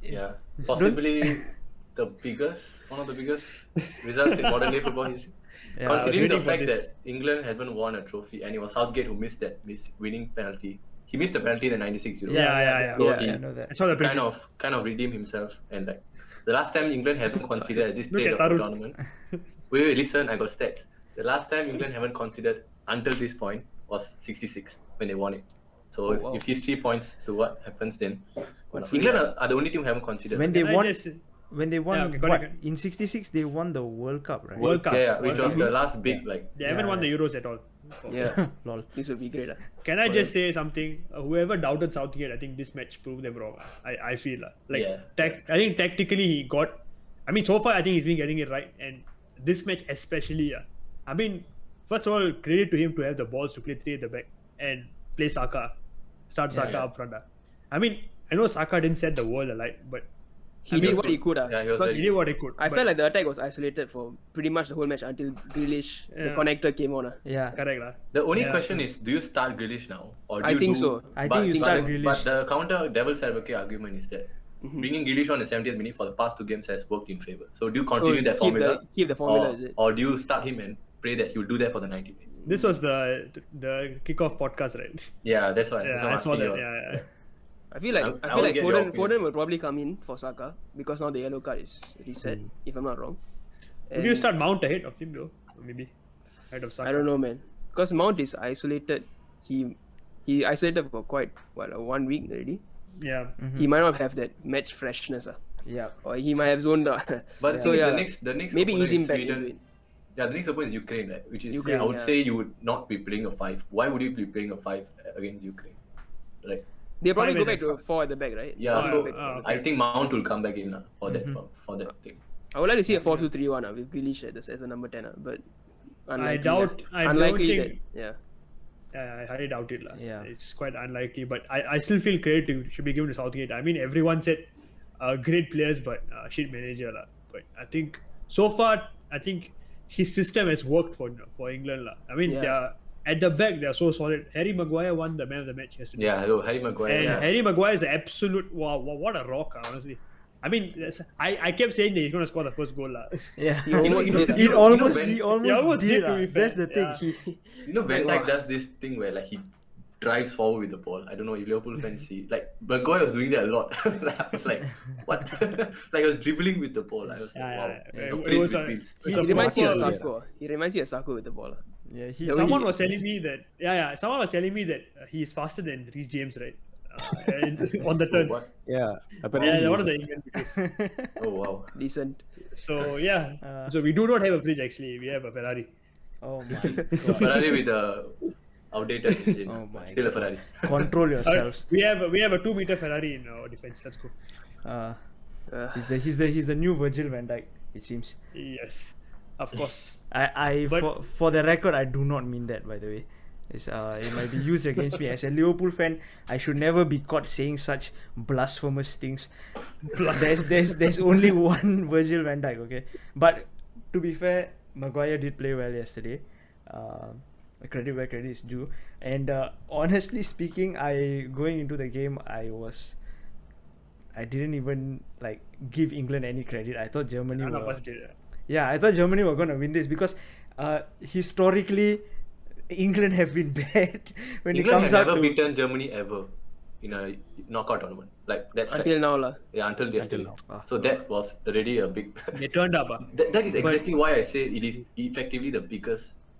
Yeah, possibly one of the biggest results in modern day football history. Yeah, Considering the waiting for fact this. that England haven't won a trophy and it was Southgate who missed that winning penalty. He missed the penalty in the 96 Euro. Yeah. So yeah, he I know that. I saw the kind preview. of redeemed himself, and like the last time England hasn't considered at this Look stage at of the Tarun. tournament. Wait, listen, I got stats. The last time England haven't considered until this point was 66 when they won it. So Oh, wow. if history points to what happens, then England are the only team who haven't considered. When they Can I won, just- when they won, Yeah, okay, go what, ahead. in '66 they won the World Cup, right? World Cup. Yeah, which World was Cup. the last big like. They haven't won the Euros at all. Yeah, Lol. this would be great. Can I just say something? Whoever doubted Southgate, I think this match proved them wrong. I feel like Yeah. I think tactically he got. I mean, so far I think he's been getting it right, and this match especially. I mean, first of all, credit to him to have the balls to play 3 at the back and play Saka, start Saka yeah. up front. I mean, I know Saka didn't set the world alight, but He did what he could. Yeah, he was because he did what he could. I but- felt like the attack was isolated for pretty much the whole match until Grealish, the Yeah. connector came on. Yeah. correct lah. The only Yeah. question is, do you start Grealish now, or do I you think do? so. I think you start Grealish. But the counter devil's advocate argument is that bringing Grealish on the 70th minute for the past 2 games has worked in favor. So do you continue that formula, Keep the formula, or, is it? or do you start him and pray that he'll do that for the 90 minutes? This was the kickoff podcast, right? Yeah, that's why. Yeah, I saw that. Yeah. I feel like I I feel wanna like get your Foden opinion. will probably come in for Saka because now the yellow card is reset, if I'm not wrong. Would you And start Mount ahead of him though? Or maybe ahead of Saka. I don't know, man. Because Mount is isolated. He isolated for quite 1 week already. Yeah. He might not have that match freshness, Yeah. or he might have zoned out. But the so thing is, yeah, the next maybe opponent ease him is back Sweden. into it. Yeah, the next opponent is Ukraine, right? Which is Ukraine, I would yeah. say you would not be playing a 5. Why would you be playing a 5 against Ukraine? Like, They'll probably Five go is back to a 4 at the back, right? yeah, Oh, so okay. I think Mount will come back in for that thing. I would like to see a 4-2-3-1 with Grealish as the number 10, but unlikely. I unlikely don't that, think. yeah. I highly doubt it. Yeah. It's quite unlikely, but I still feel credit should be given to Southgate. I mean, everyone said great players, but shit manager. But I think so far, his system has worked for England. I mean, Yeah. they are, at the back, they are so solid. Harry Maguire won the man of the match yesterday. Yeah, hello, Harry Maguire. And Yeah. Harry Maguire is an absolute wow, what a rock, honestly. I mean, I kept saying that he's going to score the first goal. Yeah. He almost You know- did. He know almost when- he almost did, did. to be fair. That's the thing. Yeah. You know, Van Wow. Dijk does this thing where like he drives forward with the ball. I don't know if Liverpool fans see. Like Maguire was doing that a lot. Like, I was like, what? Like I was dribbling with the ball. I was like, Yeah, wow. yeah. Afraid It was with a- wheels. it's He a reminds you of proper- Sako. He reminds you of Sako with the ball. Yeah, he. Someone was telling me that someone was telling me that he's faster than Reece James, right? And on the Oh, turn. what? Yeah, apparently. Yeah, one of so. the England videos. Oh wow. Decent. So yeah, so we do not have a fridge actually. We have a Ferrari. Oh my. So Ferrari with a outdated engine. Oh my Still a Ferrari. Control yourselves. We have a 2-meter Ferrari in our defense. That's cool. Uh, Uh, he's the new Virgil van Dijk. It seems. Yes, of course. For the record, I do not mean that, by the way. It might be used against me as a Liverpool fan. I should never be caught saying such blasphemous things. There's only one Virgil van Dijk, okay. But to be fair, Maguire did play well yesterday. Credit where credit is due. And honestly speaking, going into the game, I didn't even like give England any credit. I thought Germany None of were. us did. Yeah, I thought Germany were gonna win this because historically England have been bad when it England comes have out never to beaten Germany ever in a knockout tournament. Like that's until facts. now, lah. Yeah, until yesterday. So that was already a big. They turned up. That is exactly why I say it is effectively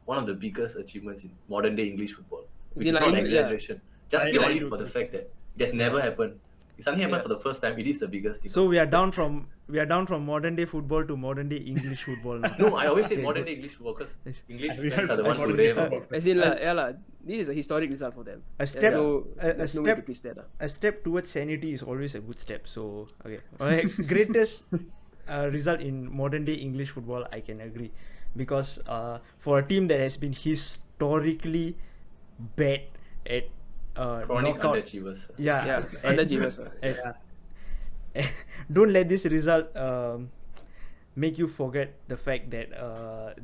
one of the biggest achievements in modern day English football. Which Is is it not like- an exaggeration. Just I purely do for the too. fact that it has never happened If something happens for the first time, it is the biggest thing. So we are down from modern day football to modern day English football now. No, I always say Okay, modern good. day English football because English We fans have are the ones who modern rave day about. As in, this is a historic result for them. A step, There's no way to twist that. a step towards sanity is always a good step. So okay, alright, greatest result in modern day English football, I can agree, because for a team that has been historically bad at Chronic knockout, underachievers. Yeah, and- underachievers. don't let this result make you forget the fact that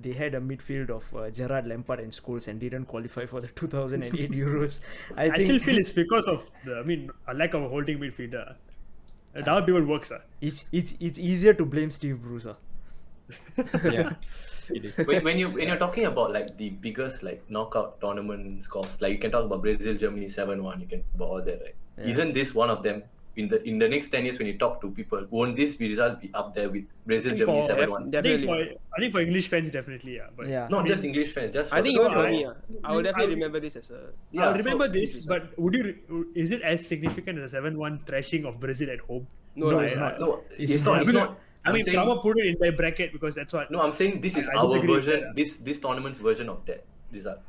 they had a midfield of Gerrard, Lampard and Scholes and didn't qualify for the 2008 Euros. I I think still feel it's because of a lack of a holding midfielder. The other people works. it's easier to blame Steve Bruce. Yeah, it is. when you're talking about like the biggest like knockout tournament scores, like you can talk about Brazil, Germany 7-1, you can talk about all that, right? Yeah. Isn't this one of them? In the next 10 years, when you talk to people, won't this result be up there with Brazil, Germany For- 7-1? Definitely. I think for English fans, definitely, yeah. But Yeah. Not just English fans, just I think for even the for me, I will definitely I- remember this as a. Yeah, I remember so- this, but is it as significant as a 7-1 thrashing of Brazil at home? No, I- it's not. No, It's it's not. It's not. not. I mean, saying, Krama put it in their bracket because that's what. no, I'm saying this is I our disagree with version. that. This tournament's version of that result.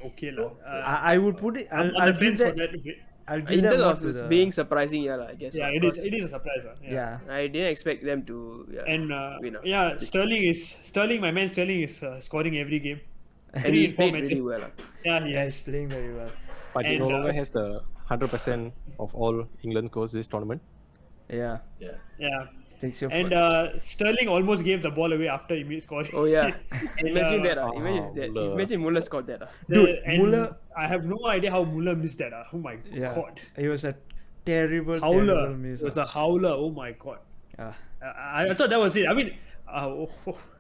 Okay, No. I would put it. I'm I'll on the give fence for that. that. I'll give In that terms more of to this the, being surprising, I guess. Yeah, it is a surprise. yeah. I didn't expect them to. Yeah, And win. yeah, my man Sterling is scoring every game. And 3 he in 4 played really matches. well. Yeah, he Yeah, has. he's playing very well. But he And, no longer has the 100% of all England goals this tournament. Yeah, Yeah. Yeah. takes your And Sterling almost gave the ball away after he scored. Oh yeah, And, imagine that. Muller. Imagine Muller scored that. Dude, and Muller- I have no idea how Muller missed that. Oh my yeah. god. It was a terrible Howler. miss. It was a howler. Oh my god. Ah. I thought that was it. I mean,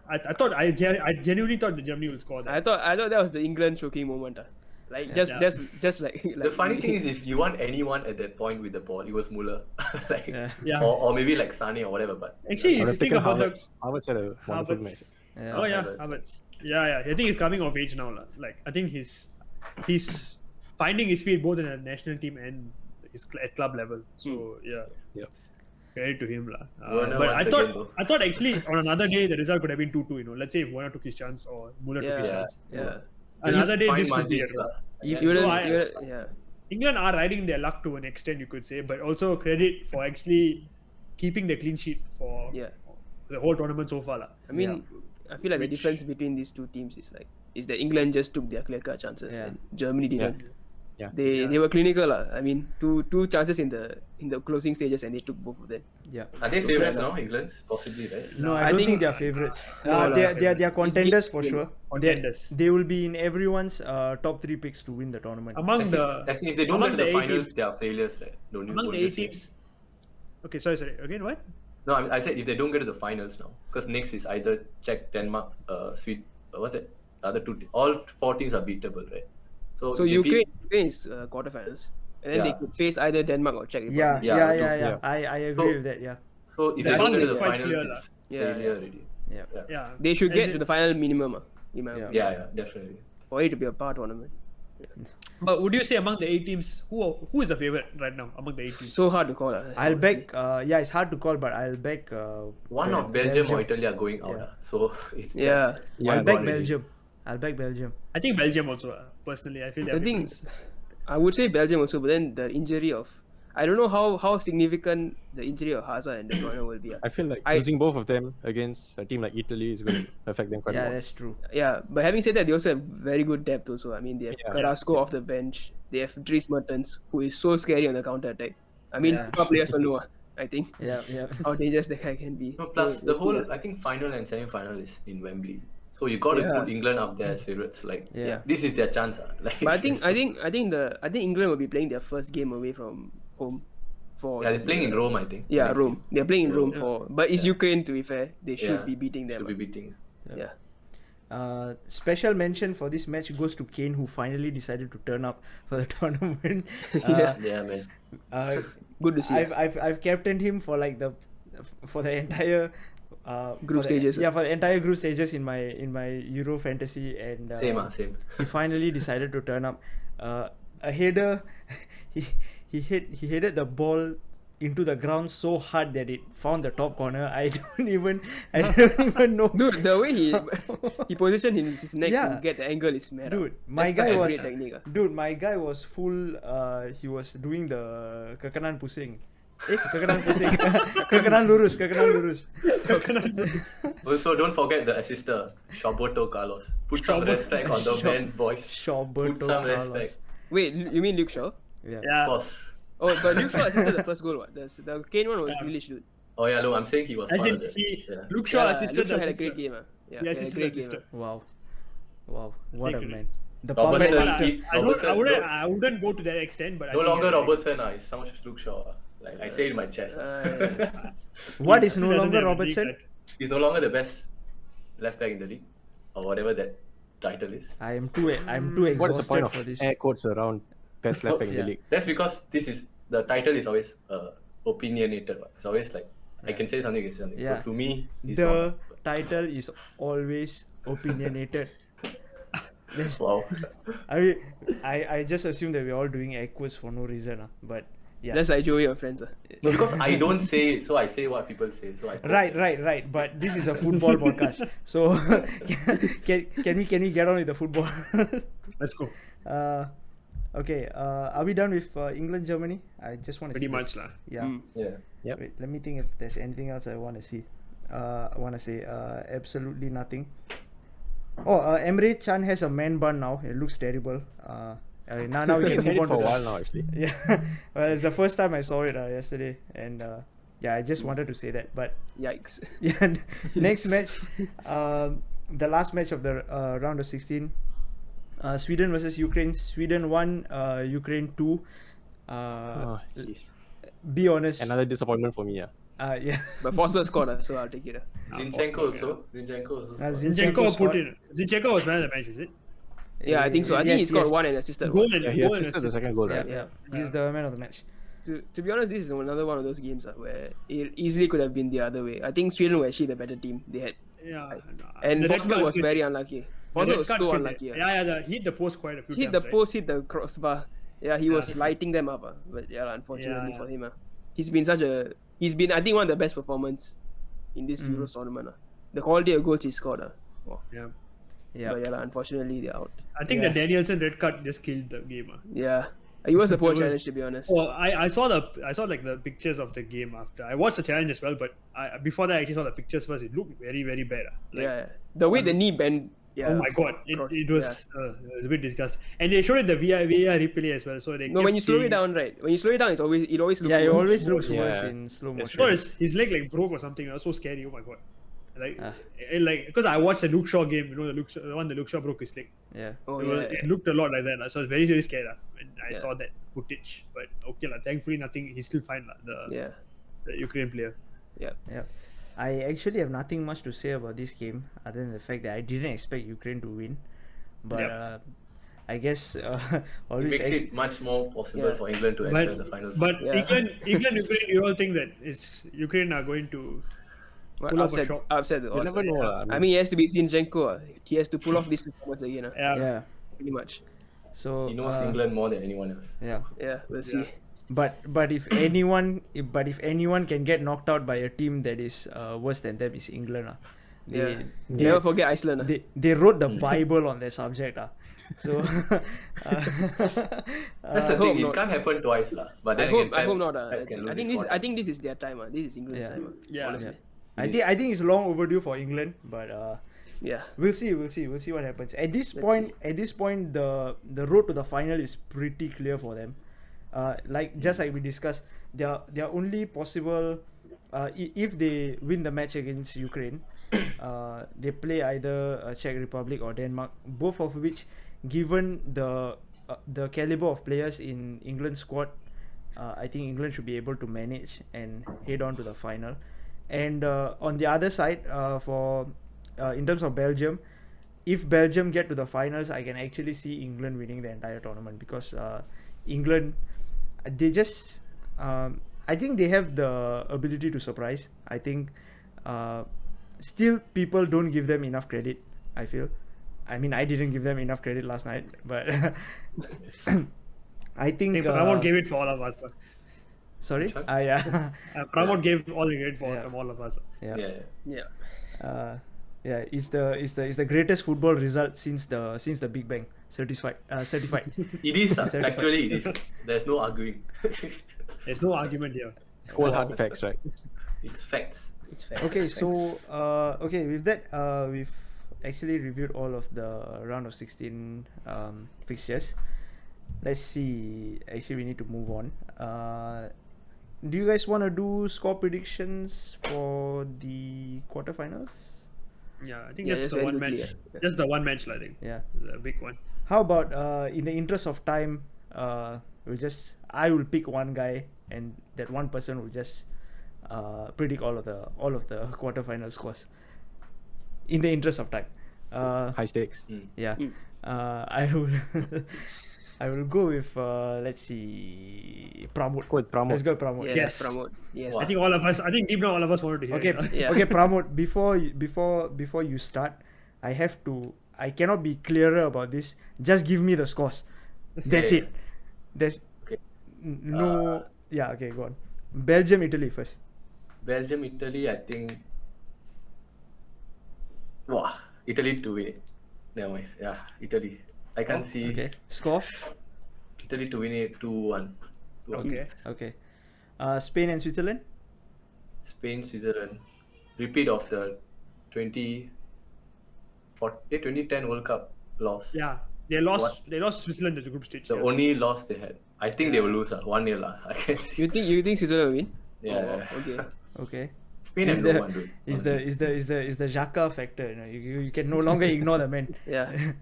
I genuinely thought that Germany would score that. I thought that was the England choking moment. Like just like The funny thing is, if you want anyone at that point with the ball, it was Muller, like, Yeah. Yeah. or maybe like Sane or whatever. But Actually, I if would you have think taken about the Havertz. Havertz had a wonderful Havertz. match. Yeah. Oh yeah, Havertz. Havertz. Yeah. I think he's coming of age now. Like I think he's finding his feet both in the national team and at club level. So yeah. Yeah. Credit to him, lah. Werner But once again, though. I thought actually on another day the result could have been 2-2. Let's say if Werner took his chance or Muller took his Yeah, chance. yeah. Another day Fine this could be a margins, draw. lah. If You wouldn't, No, I- you wouldn't- yeah. England are riding their luck to an extent, you could say, but also credit for actually keeping the clean sheet for Yeah. the whole tournament so far, lah. I mean, I feel like the Which- difference between these two teams is that England just took their clear-cut chances Yeah. and Germany didn't. Yeah. They were clinical. I mean, two chances in the closing stages and they took both of them. Yeah. Are they favourites now, England? Possibly, right? No, I I don't think think- they are favourites. No, They are contenders for game. sure. Contenders. They will be in everyone's top 3 picks to win the tournament. Among As in if they don't among get to the eight finals, teams- they are failures, right? among the 8 teams. Okay, sorry. Again, what? No, I said if they don't get to the finals now, because next is either Czech, Denmark, Sweden. What's it? The other two. All 4 teams are beatable, right? So if they Ukraine beat- is quarterfinals, and then they Yeah. could face either Denmark or Czech Yeah, Republic. Yeah, yeah. yeah. I agree So- with that. Yeah. So if The they don't amount get to is the quite finals, clear, it's Yeah, failure yeah. already. Yeah. Yeah. They should As get in- to the final minimum, in my opinion, Yeah, definitely. for it to be a par tournament. But would you say among the 8 teams, who is the favorite right now among the 8 teams? So hard to call. I'll honestly. back. It's hard to call, but I'll back. One of Belgium or Italy are going out. Yeah. So it's Yeah. that's Yeah, I'll one back already. Belgium. I'll back Belgium. I think Belgium also. Personally, I feel I that. think I would say Belgium also, but then the injury of I don't know how significant the injury of Hazard and De Bruyne will be. I feel like I- losing both of them against a team like Italy is going to affect them quite a Yeah, lot. that's true. Yeah, but having said that, they also have very good depth also. I mean, they have Yeah. Carrasco off the bench. They have Dries Mertens, who is so scary on the counter attack. I mean, Yeah. top players will know. I think Yeah, yeah. how dangerous the guy can be. No, plus So, the we'll see, whole, I think final and semi-final is in Wembley. So you got to Yeah. put England up there as favourites. Like, Yeah. this is their chance. Like, But I think England will be playing their first game away from home. For yeah, they're playing in Rome, I think. Yeah, next Rome. game. They're playing in So, Rome for, but it's Ukraine to be fair. They should Yeah, be beating them. Should be beating. Yeah. Special mention for this match goes to Kane, who finally decided to turn up for the tournament. Yeah. Yeah, man. Good to see. I've captained him for like the entire Group stages. Yeah, for the entire group stages in my Euro fantasy, and Same. he finally decided to turn up. A header, he headed the ball into the ground so hard that it found the top corner. I don't even know. Dude, the way he positioned his neck Yeah. to get the angle is mad. Dude, my That's guy such a was great technique. dude, my guy was full. He was doing the kekanan pusing. Kekanan pusing. Kekanan lurus. Also, don't forget the assister, Shoboto Carlos. Put some respect on the man, boys. Shoboto Put some Carlos. respect. Wait, you mean Luke Shaw? Yeah. Of course. Oh, but Luke Shaw assisted the first goal. What? The Kane one was Grealish, dude. Oh yeah, no, I'm saying he was As part in, of it. Yeah. Luke Shaw Yeah, assisted Luke Shaw the had a assistant. great game. He Yeah, he had a assisted great the game. assistant. Wow, what a Take it. man. The Robertson, puppet Robertson, master. Steve- I Robertson, wouldn't go to that extent, but I No think longer he had, like, Robertson, it's so much Luke Shaw. Like I say it in my chest. What is he no doesn't longer have a Robertson? league He's no longer the best left back in the league, or whatever that title is. I am too What is the point exhausted of for this. air quotes around best left back in Yeah. the league? That's because the title is always opinionated. It's always like I can say something, I can say something. Yeah. So to me, he's The not. title is always opinionated. Wow. I just assume that we're all doing air quotes for no reason, but yeah. That's like Joey, your friends. No, because I don't say it, so I say what people say. So I Right. But this is a football podcast, so can we get on with the football? Let's go. Okay. Are we done with England Germany? I just want to Pretty see much this. lah. Yeah. Yeah. Yep. Wait, let me think if there's anything else I want to see. I want to say absolutely nothing. Oh, Emre Can has a man bun now. It looks terrible. Now we It's can had move it on for a to while now, actually. yeah. Well, it's the first time I saw it yesterday, and yeah, I just wanted to say that. But Yikes. yeah, next match, the last match of the round of 16, Sweden versus Ukraine. Sweden won, Ukraine 2. Oh, jeez. Be honest. Another disappointment for me, yeah. Yeah. But Forsberg scored, so I'll take it. Zinchenko also. Zinchenko also. scored. Zinchenko scored. put in. Zinchenko was man of the match, is it? Yeah, I think so. I think he Yes, scored yes. one and assisted Goal one. and Yeah, he goal and assisted the assist. second goal, Yeah, right? yeah. He's the man of the match. To be honest, this is another one of those games where it easily could have been the other way. I think Sweden were actually the better team. They had, Yeah. and The red Forsberg card was could- very unlucky. the Forsberg red was card so could- unlucky. Yeah, he hit the post quite a few Hit times. the right? post, hit the crossbar. Yeah, he was Yeah. lighting them up. But yeah, unfortunately Yeah. for him, he's been I think one of the best performance in this Euros tournament. The quality of goals he scored. Yeah. Yeah. But yeah, unfortunately they're out. I think Yeah. the Danielson red card just killed the game. Yeah, it was a poor challenge to be honest. Oh, I saw like the pictures of the game after. I watched the challenge as well, but before that I actually saw the pictures first. It looked very, very bad. Like, Yeah, the way the knee bent. Yeah. Oh my god, it was a bit disgusting. And they showed it the VAR replay as well. So they No, kept when you slow seeing- it down, right? When you slow it down, it always looks. Yeah, it worse. always looks Yeah. worse in slow That's motion. So his leg like broke or something. It was so scary. Oh my god. Like, Ah. like because I watched the Luke Shaw game. You know the one Luke Shaw broke his leg. Yeah. Oh It yeah. was- it looked a lot like that. So I was very, very scared when I Yeah. saw that footage. But okay, thankfully nothing. He's still fine. Yeah. The Ukraine player. Yeah. Yeah. I actually have nothing much to say about this game other than the fact that I didn't expect Ukraine to win. But Yep. I guess It always makes it much more possible Yeah. for England to enter the finals. But Yeah. England, Ukraine, you all think that Ukraine are going to What, pull off a upset, shock? upset the You odds. never know. I mean, he has to be Zinchenko. He has to pull off this performance again. Yeah. yeah. Pretty much. So he knows England more than anyone else. Yeah. Yeah, we'll see. But if anyone can get knocked out by a team that is worse than them, is England. Yeah. They, Never forget Iceland. they wrote the Bible on their subject. So That's the I hope thing. It not. can't happen twice, lah. But I then hope not. Pep can lose I think it this. four I think times. this is their time. This is England's Yeah. time. Yeah. Honestly. I think it's long overdue for England, but Yeah. we'll see what happens. At this point, the road to the final is pretty clear for them. Just like we discussed, their only possible if they win the match against Ukraine, they play either Czech Republic or Denmark, both of which, given the caliber of players in England's squad, I think England should be able to manage and head on to the final. And on the other side, in terms of Belgium, if Belgium get to the finals, I can actually see England winning the entire tournament because England, they just, I think they have the ability to surprise. I think still people don't give them enough credit, I feel. I mean, I didn't give them enough credit last night, but I think. Pramod gave it for all of us. Sorry. Which one? Yeah. Pramod gave all the credit for Yeah. all of us. yeah. Yeah. Yeah. Yeah, it's the greatest football result since the Big Bang. Certified. It is. Certified. Actually, it is. There's no arguing. There's no argument here. Cold hard facts, right? It's facts. It's fair. Okay, It's so with that, we've actually reviewed all of the round of 16 fixtures. Let's see. Actually, we need to move on. Do you guys want to do score predictions for the quarterfinals? Yeah, I think Yeah, just just the very one quickly, match. yeah. Just the one match, I think. Yeah. The big one. How about in the interest of time, I will pick one guy, and that one person will just predict all of the quarterfinal scores. In the interest of time, High stakes. yeah, Mm. I will I will go with let's see, Pramod. Go with Pramod. Let's go with Pramod. Yes, Yes. promote. Yes. Wow. I think all of us. I think deep down all of us wanted to hear. Okay, it. Yeah. okay, Pramod. Before you start, I cannot be clearer about this. Just give me the scores. That's Yeah. it. There's Okay. no. Yeah. Okay. Go on. Belgium, Italy first. Belgium, Italy, I think. Wow, Italy to win it. Never mind. Yeah, Italy. I can't see Okay. Score. Italy to win it 2-1. Okay. Okay. Spain and Switzerland. Spain, Switzerland. Repeat of the 2010 World Cup loss. Yeah. They lost. What? They lost Switzerland at the group stage. The yeah. only loss they had. I think they will lose 1-0 I can see. You think Switzerland will win? Yeah. Oh, okay. Okay. Spain Is has no the one, dude. is the Xhaka factor? You know, you can no longer ignore the man. Yeah.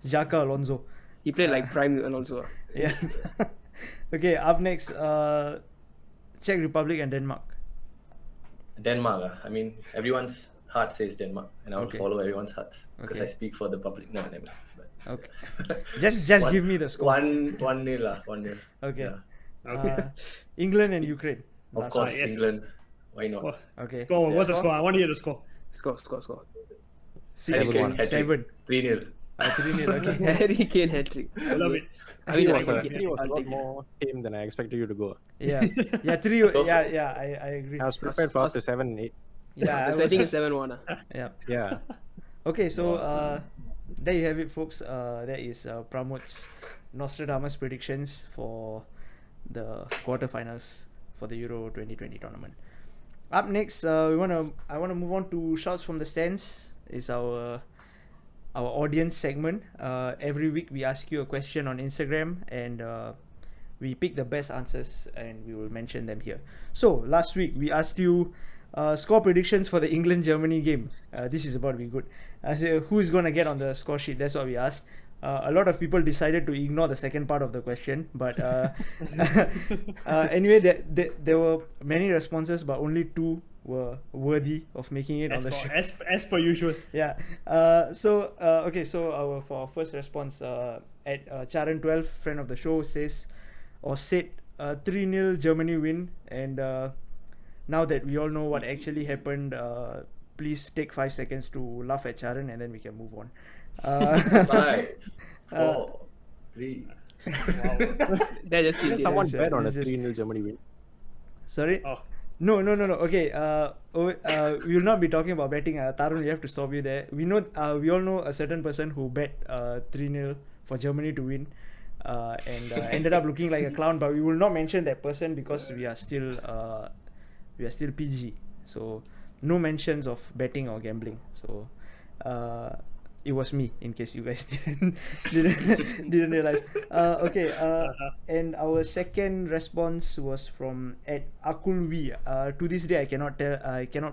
Xhaka Alonso. He played like prime Alonso. Yeah. Okay. Up next, Czech Republic and Denmark. Denmark. I mean, everyone's heart says Denmark, and I will Okay. follow everyone's hearts because Okay. I speak for the public. No, never. But Okay. Just give me the score. 1-0 1-0. Okay. Yeah. Okay. England and Ukraine. Of Last course, one. yes. England. Why not? Oh, Okay. Score. What's the Score? score? I want to hear the score. Score. Six, Seven. Hat-trick. seven. 3-0. 3-0. Okay. Harry Kane hat-trick. I love it. I mean, Italy was, I'll take it. Italy was a I'll lot take it. more tame than I expected you to go. Yeah. Yeah. Three. Yeah. I agree. I was prepared for up to 7-8. Yeah. I I was betting was, 7-1. yeah. Yeah. Okay, so there you have it, folks. That is Pramod's Nostradamus predictions for the quarterfinals for the Euro 2020 tournament. Up next, I wanna move on to shouts from the stands. It's our audience segment. Every week we ask you a question on Instagram, and we pick the best answers and we will mention them here. So last week we asked you score predictions for the England-Germany game. This is about to be good. So who is going to get on the score sheet? That's what we asked. A lot of people decided to ignore the second part of the question, but anyway, there were many responses, but only 2 were worthy of making it on the show. As per usual. Yeah. So for our first response, at Charan12, friend of the show, said 3-0 Germany win, and now that we all know what actually happened, please take 5 seconds to laugh at Charan and then we can move on. 5, 4, 3. That just keep Someone Yes, bet on a this is- 3-0 Germany win. Sorry? Oh. No. Okay. We will not be talking about betting. Tarun, you have to stop you there. We all know a certain person who bet 3-0 for Germany to win, and ended up looking like a clown. But we will not mention that person because we are still PG. So no mentions of betting or gambling. So it was me, in case you guys didn't realize. Okay. And our second response was from at Akulwi. To this day, I cannot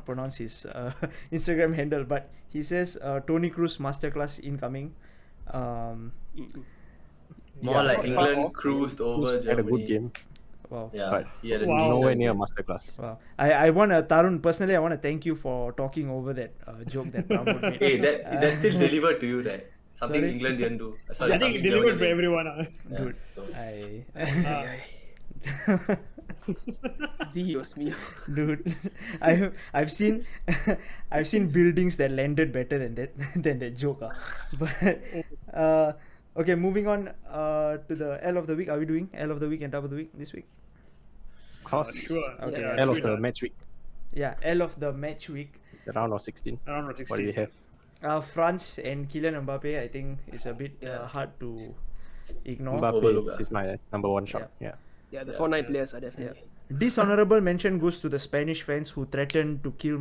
pronounce his Instagram handle, but he says Tony Cruz masterclass incoming. More like but England cruised over Cruz had a Germany. good game, Wow. Yeah, but he had a Wow. decent nowhere near a game. masterclass. Wow. I want to, Tarun, personally, I want to thank you for talking over that joke that Pramod made. Hey, that still delivered to you, right? Something Sorry? England didn't do. I Sorry, think it something delivered Germany for didn't. everyone. Yeah, Dude, so- Dios mío. Dude, I've seen I've seen buildings that landed better than that joke. But Okay, moving on to the L of the week. Are we doing L of the week and Dub of the week this week? Of course. Sure. Okay, Yeah, L of sure the that. match week, Yeah, L of the match week. the round of 16. Around What do 16. you have? France and Kylian Mbappe. I think it's a bit hard to ignore. Overlook, Mbappe is my number one shot. Yeah. Yeah, the 4-9 players are definitely. Dishonorable mention goes to the Spanish fans who threatened to kill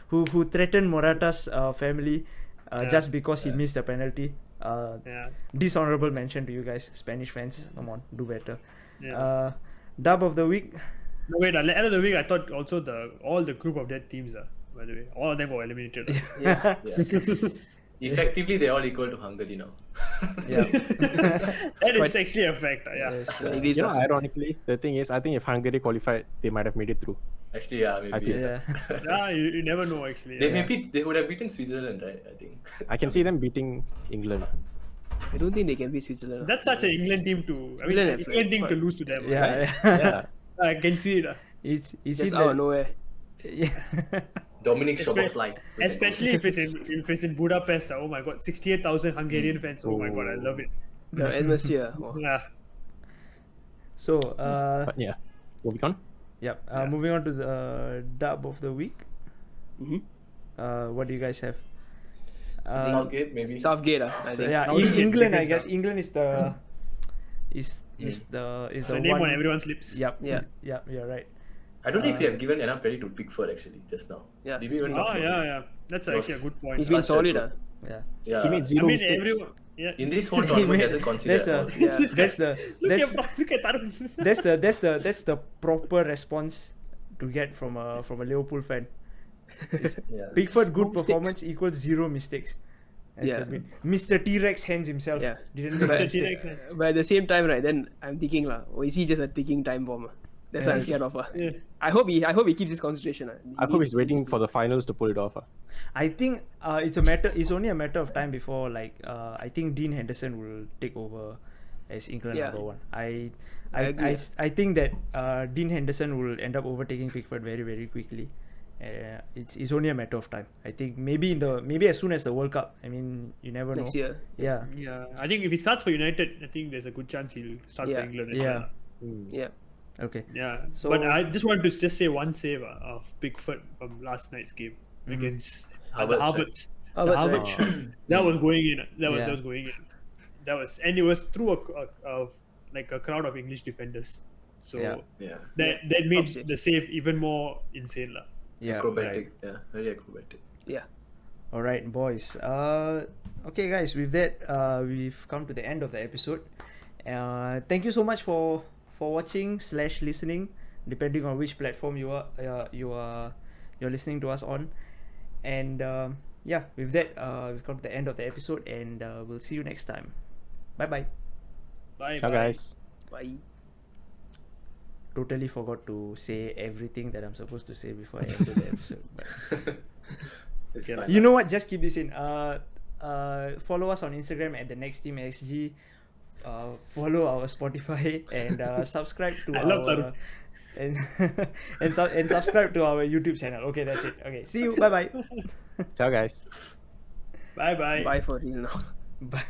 who threatened Morata's family just because he missed a penalty. Yeah. Dishonorable mention to you guys, Spanish fans. Come on, do better. Yeah. Dub of the week. No, wait, at the end of the week, I thought also all the group of dead teams, by the way, all of them were eliminated. Yeah. Yeah. Effectively, they're all equal to Hungary now. Yeah. That is actually a fact. Yeah. Yes, It is, You know, ironically, the thing is, I think if Hungary qualified, they might have made it through. Actually, yeah, maybe. I feel- yeah. Yeah, you never know actually. They Yeah. they would have beaten Switzerland, right? I think. I can see them beating England. I don't think they can beat Switzerland. That's such an England team to. I mean, England have England team to quite- lose to them. Yeah, Right? yeah. Yeah. I can see it. It's Just out of nowhere. yeah. Dominic Espe- Szoboszlai. Especially if it's in Budapest. Oh my god, 68,000 Hungarian fans. Oh my god, I love it. The atmosphere. Oh. Yeah. So But yeah, moving on. yep. Yeah. Moving on to the dub of the week. Mhm. What do you guys have? Southgate, maybe. Southgate, I So think. yeah, Now we get England. I biggest guess dub. England is the is the The name one. on everyone's lips. Yep. Yeah. Yeah. You're right. I don't know if we have given enough credit to Pickford actually just now. Yeah, Did we it's even been- talk Oh about yeah, it? yeah. That's actually a good point. He's been Such a solid. good- Yeah. Yeah. He made I zero mean, mistakes. everyone. Yeah. In this whole tournament, he hasn't considered That's at a all. Yeah. that's the Look at Tarun. that's the proper response to get from a Liverpool fan. Yeah. Pickford good No mistakes. performance equals 0 mistakes. That's Yeah. a bit. Mr. T-Rex hands himself. Yeah. Didn't miss a But- mistake. But at the same time, right, then I'm thinking, or is he just a ticking time bomb? That's what I'm scared of. Yeah. I hope he keeps his concentration. I hope he's waiting for the finals to pull it off. I think it's only a matter of time before I think Dean Henderson will take over as England Yeah. number one. I agree. I think that Dean Henderson will end up overtaking Pickford very, very quickly. It's only a matter of time. I think maybe as soon as the World Cup. I mean, you never Next know. year. Yeah. Yeah, I think if he starts for United, I think there's a good chance he'll start Yeah. for England as Yeah. well. Yeah. Okay. Yeah. So- But I just want to just say one save of Pickford from last night's game against Havertz, right? Havertz. Oh, The that's right. Havertz. That was going in. That Yeah. was going in. And it was through a crowd of English defenders. So Yeah. Yeah. that made Top save. the save even more insane, lah. Yeah. Acrobatic. Yeah. Very acrobatic. Yeah. All right, boys. Okay, guys. With that, we've come to the end of the episode. Thank you so much for watching / listening, depending on which platform you're listening to us on. And yeah, with that, we've come to the end of the episode, and we'll see you next time. Bye bye. Bye. Ciao, bye. guys. Bye. Totally forgot to say everything that I'm supposed to say before I enter the episode. But It's Okay, fine. you know what? Just keep this in. Follow us on Instagram at the Next Team XG. Follow our Spotify and subscribe to I love our Tarun. and subscribe to our YouTube channel. Okay, that's it. Okay, see you. Bye bye. Ciao, guys. Bye. Bye for real now. Bye.